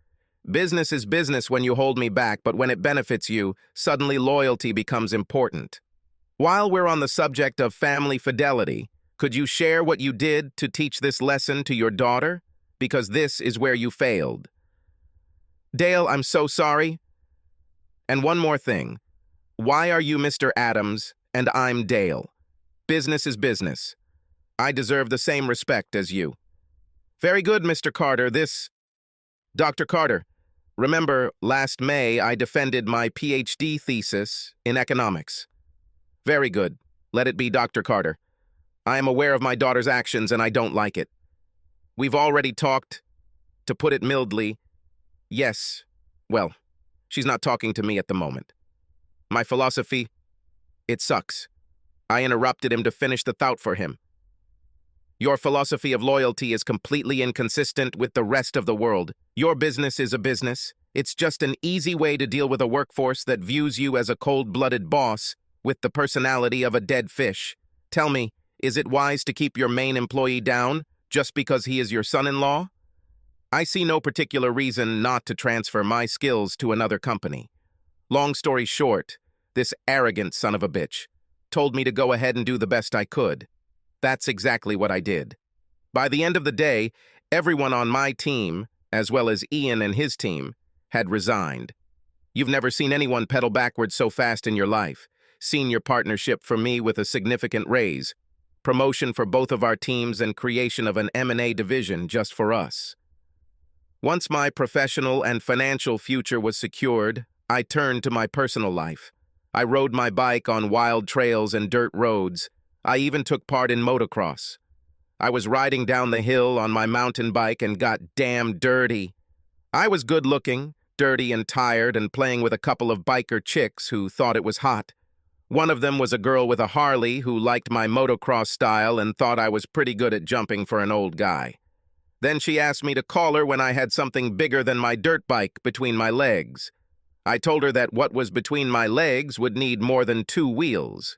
Business is business when you hold me back, but when it benefits you, suddenly loyalty becomes important. While we're on the subject of family fidelity, could you share what you did to teach this lesson to your daughter? Because this is where you failed. Dale, I'm so sorry. And one more thing. Why are you Mr. Adams and I'm Dale? Business is business. I deserve the same respect as you. Very good, Mr. Carter. Dr. Carter, remember last May I defended my PhD thesis in economics. Very good. Let it be, Dr. Carter. I am aware of my daughter's actions and I don't like it. We've already talked, to put it mildly. Yes, well, she's not talking to me at the moment. My philosophy, it sucks. I interrupted him to finish the thought for him. Your philosophy of loyalty is completely inconsistent with the rest of the world. Your business is a business, It's just an easy way to deal with a workforce that views you as a cold-blooded boss with the personality of a dead fish. Tell me, is it wise to keep your main employee down just because he is your son-in-law? I see no particular reason not to transfer my skills to another company. Long story short, this arrogant son of a bitch told me to go ahead and do the best I could. That's exactly what I did. By the end of the day, everyone on my team, as well as Ian and his team, had resigned. You've never seen anyone pedal backwards so fast in your life. Senior partnership for me with a significant raise, promotion for both of our teams, and creation of an M&A division just for us. Once my professional and financial future was secured, I turned to my personal life. I rode my bike on wild trails and dirt roads. I even took part in motocross. I was riding down the hill on my mountain bike and got damn dirty. I was good-looking, dirty and tired, and playing with a couple of biker chicks who thought it was hot. One of them was a girl with a Harley who liked my motocross style and thought I was pretty good at jumping for an old guy. Then she asked me to call her when I had something bigger than my dirt bike between my legs. I told her that what was between my legs would need more than 2 wheels.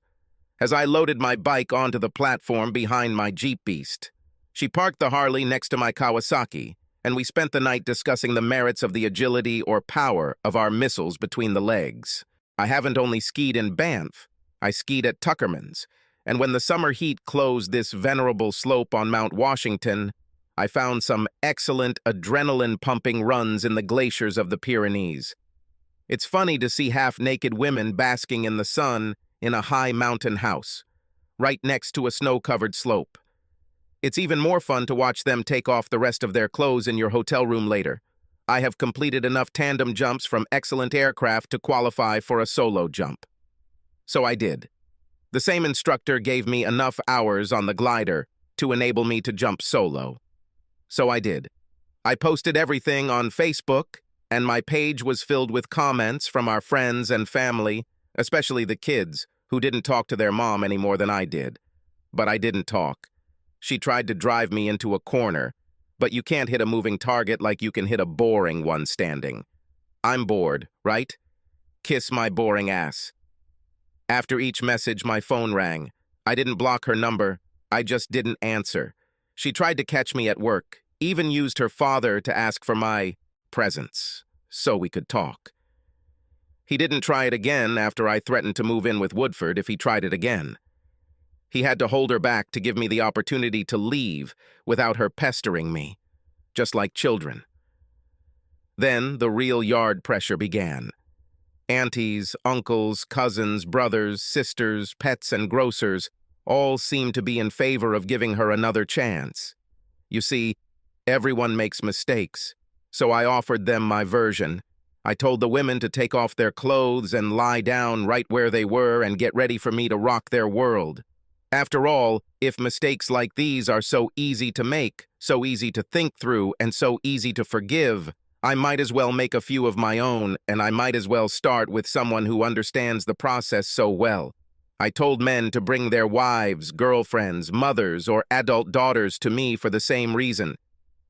As I loaded my bike onto the platform behind my Jeep Beast, she parked the Harley next to my Kawasaki, and we spent the night discussing the merits of the agility or power of our missiles between the legs. I haven't only skied in Banff, I skied at Tuckerman's, and when the summer heat closed this venerable slope on Mount Washington, I found some excellent adrenaline-pumping runs in the glaciers of the Pyrenees. It's funny to see half-naked women basking in the sun in a high mountain house, right next to a snow-covered slope. It's even more fun to watch them take off the rest of their clothes in your hotel room later. I have completed enough tandem jumps from excellent aircraft to qualify for a solo jump. So I did. The same instructor gave me enough hours on the glider to enable me to jump solo. So I did. I posted everything on Facebook, and my page was filled with comments from our friends and family, especially the kids, who didn't talk to their mom any more than I did. But I didn't talk. She tried to drive me into a corner, but you can't hit a moving target like you can hit a boring one standing. I'm bored, right? Kiss my boring ass. After each message, my phone rang. I didn't block her number. I just didn't answer. She tried to catch me at work, even used her father to ask for my presence so we could talk. He didn't try it again after I threatened to move in with Woodford if he tried it again. He had to hold her back to give me the opportunity to leave without her pestering me, just like children. Then the real yard pressure began. Aunties, uncles, cousins, brothers, sisters, pets, and grocers all seemed to be in favor of giving her another chance. You see, everyone makes mistakes, so I offered them my version. I told the women to take off their clothes and lie down right where they were and get ready for me to rock their world. After all, if mistakes like these are so easy to make, so easy to think through, and so easy to forgive, I might as well make a few of my own, and I might as well start with someone who understands the process so well. I told men to bring their wives, girlfriends, mothers, or adult daughters to me for the same reason.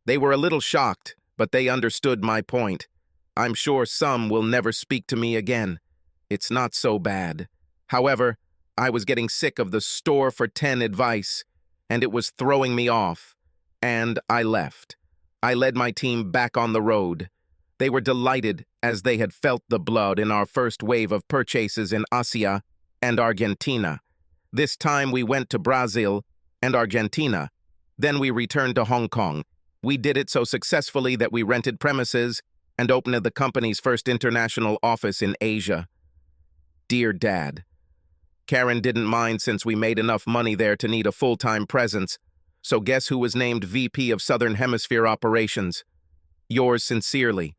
They were a little shocked, but they understood my point. I'm sure some will never speak to me again. It's not so bad. However, I was getting sick of the store for 10 advice, and it was throwing me off, and I left. I led my team back on the road. They were delighted as they had felt the blood in our first wave of purchases in Asia and Argentina. This time we went to Brazil and Argentina. Then we returned to Hong Kong. We did it so successfully that we rented premises and opened the company's first international office in Asia. Dear Dad, Karen didn't mind since we made enough money there to need a full-time presence, so guess who was named VP of Southern Hemisphere Operations? Yours sincerely.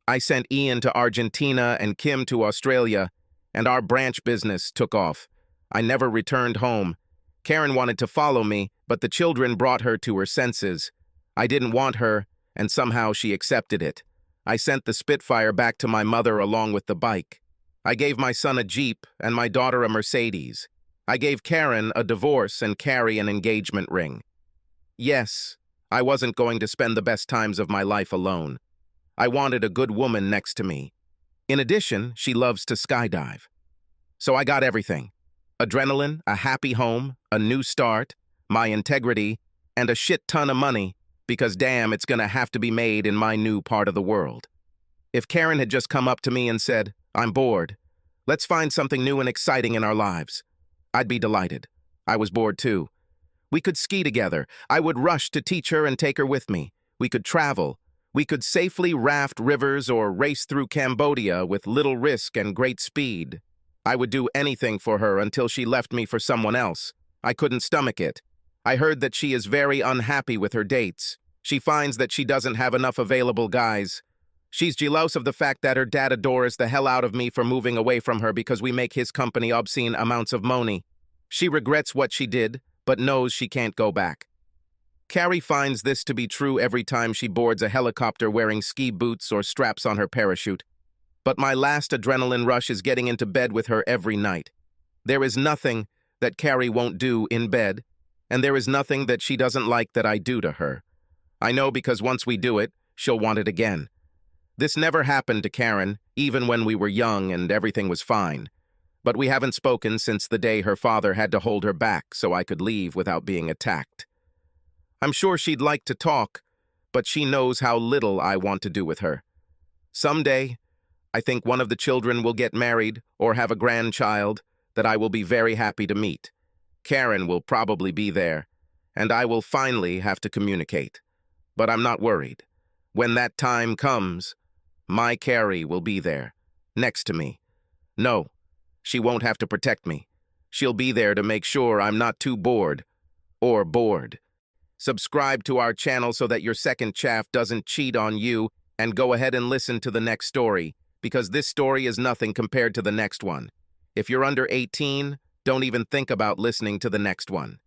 I sent Ian to Argentina and Kim to Australia, and our branch business took off. I never returned home. Karen wanted to follow me, but the children brought her to her senses. I didn't want her, and somehow she accepted it. I sent the Spitfire back to my mother along with the bike. I gave my son a Jeep and my daughter a Mercedes. I gave Karen a divorce and Carrie an engagement ring. Yes, I wasn't going to spend the best times of my life alone. I wanted a good woman next to me. In addition, she loves to skydive. So I got everything. Adrenaline, a happy home, a new start, my integrity, and a shit ton of money, because damn, it's gonna have to be made in my new part of the world. If Karen had just come up to me and said, "I'm bored. Let's find something new and exciting in our lives," I'd be delighted. I was bored too. We could ski together. I would rush to teach her and take her with me. We could travel. We could safely raft rivers or race through Cambodia with little risk and great speed. I would do anything for her until she left me for someone else. I couldn't stomach it. I heard that she is very unhappy with her dates. She finds that she doesn't have enough available guys. She's jealous of the fact that her dad adores the hell out of me for moving away from her because we make his company obscene amounts of money. She regrets what she did, but knows she can't go back. Carrie finds this to be true every time she boards a helicopter wearing ski boots or straps on her parachute. But my last adrenaline rush is getting into bed with her every night. There is nothing that Carrie won't do in bed, and there is nothing that she doesn't like that I do to her. I know because once we do it, she'll want it again. This never happened to Karen, even when we were young and everything was fine. But we haven't spoken since the day her father had to hold her back so I could leave without being attacked. I'm sure she'd like to talk, but she knows how little I want to do with her. Someday, I think one of the children will get married or have a grandchild that I will be very happy to meet. Karen will probably be there, and I will finally have to communicate. But I'm not worried. When that time comes, my Carrie will be there, next to me. No, she won't have to protect me. She'll be there to make sure I'm not too bored or bored. Subscribe to our channel so that your second chaff doesn't cheat on you, and go ahead and listen to the next story, because this story is nothing compared to the next one. If you're under 18, don't even think about listening to the next one.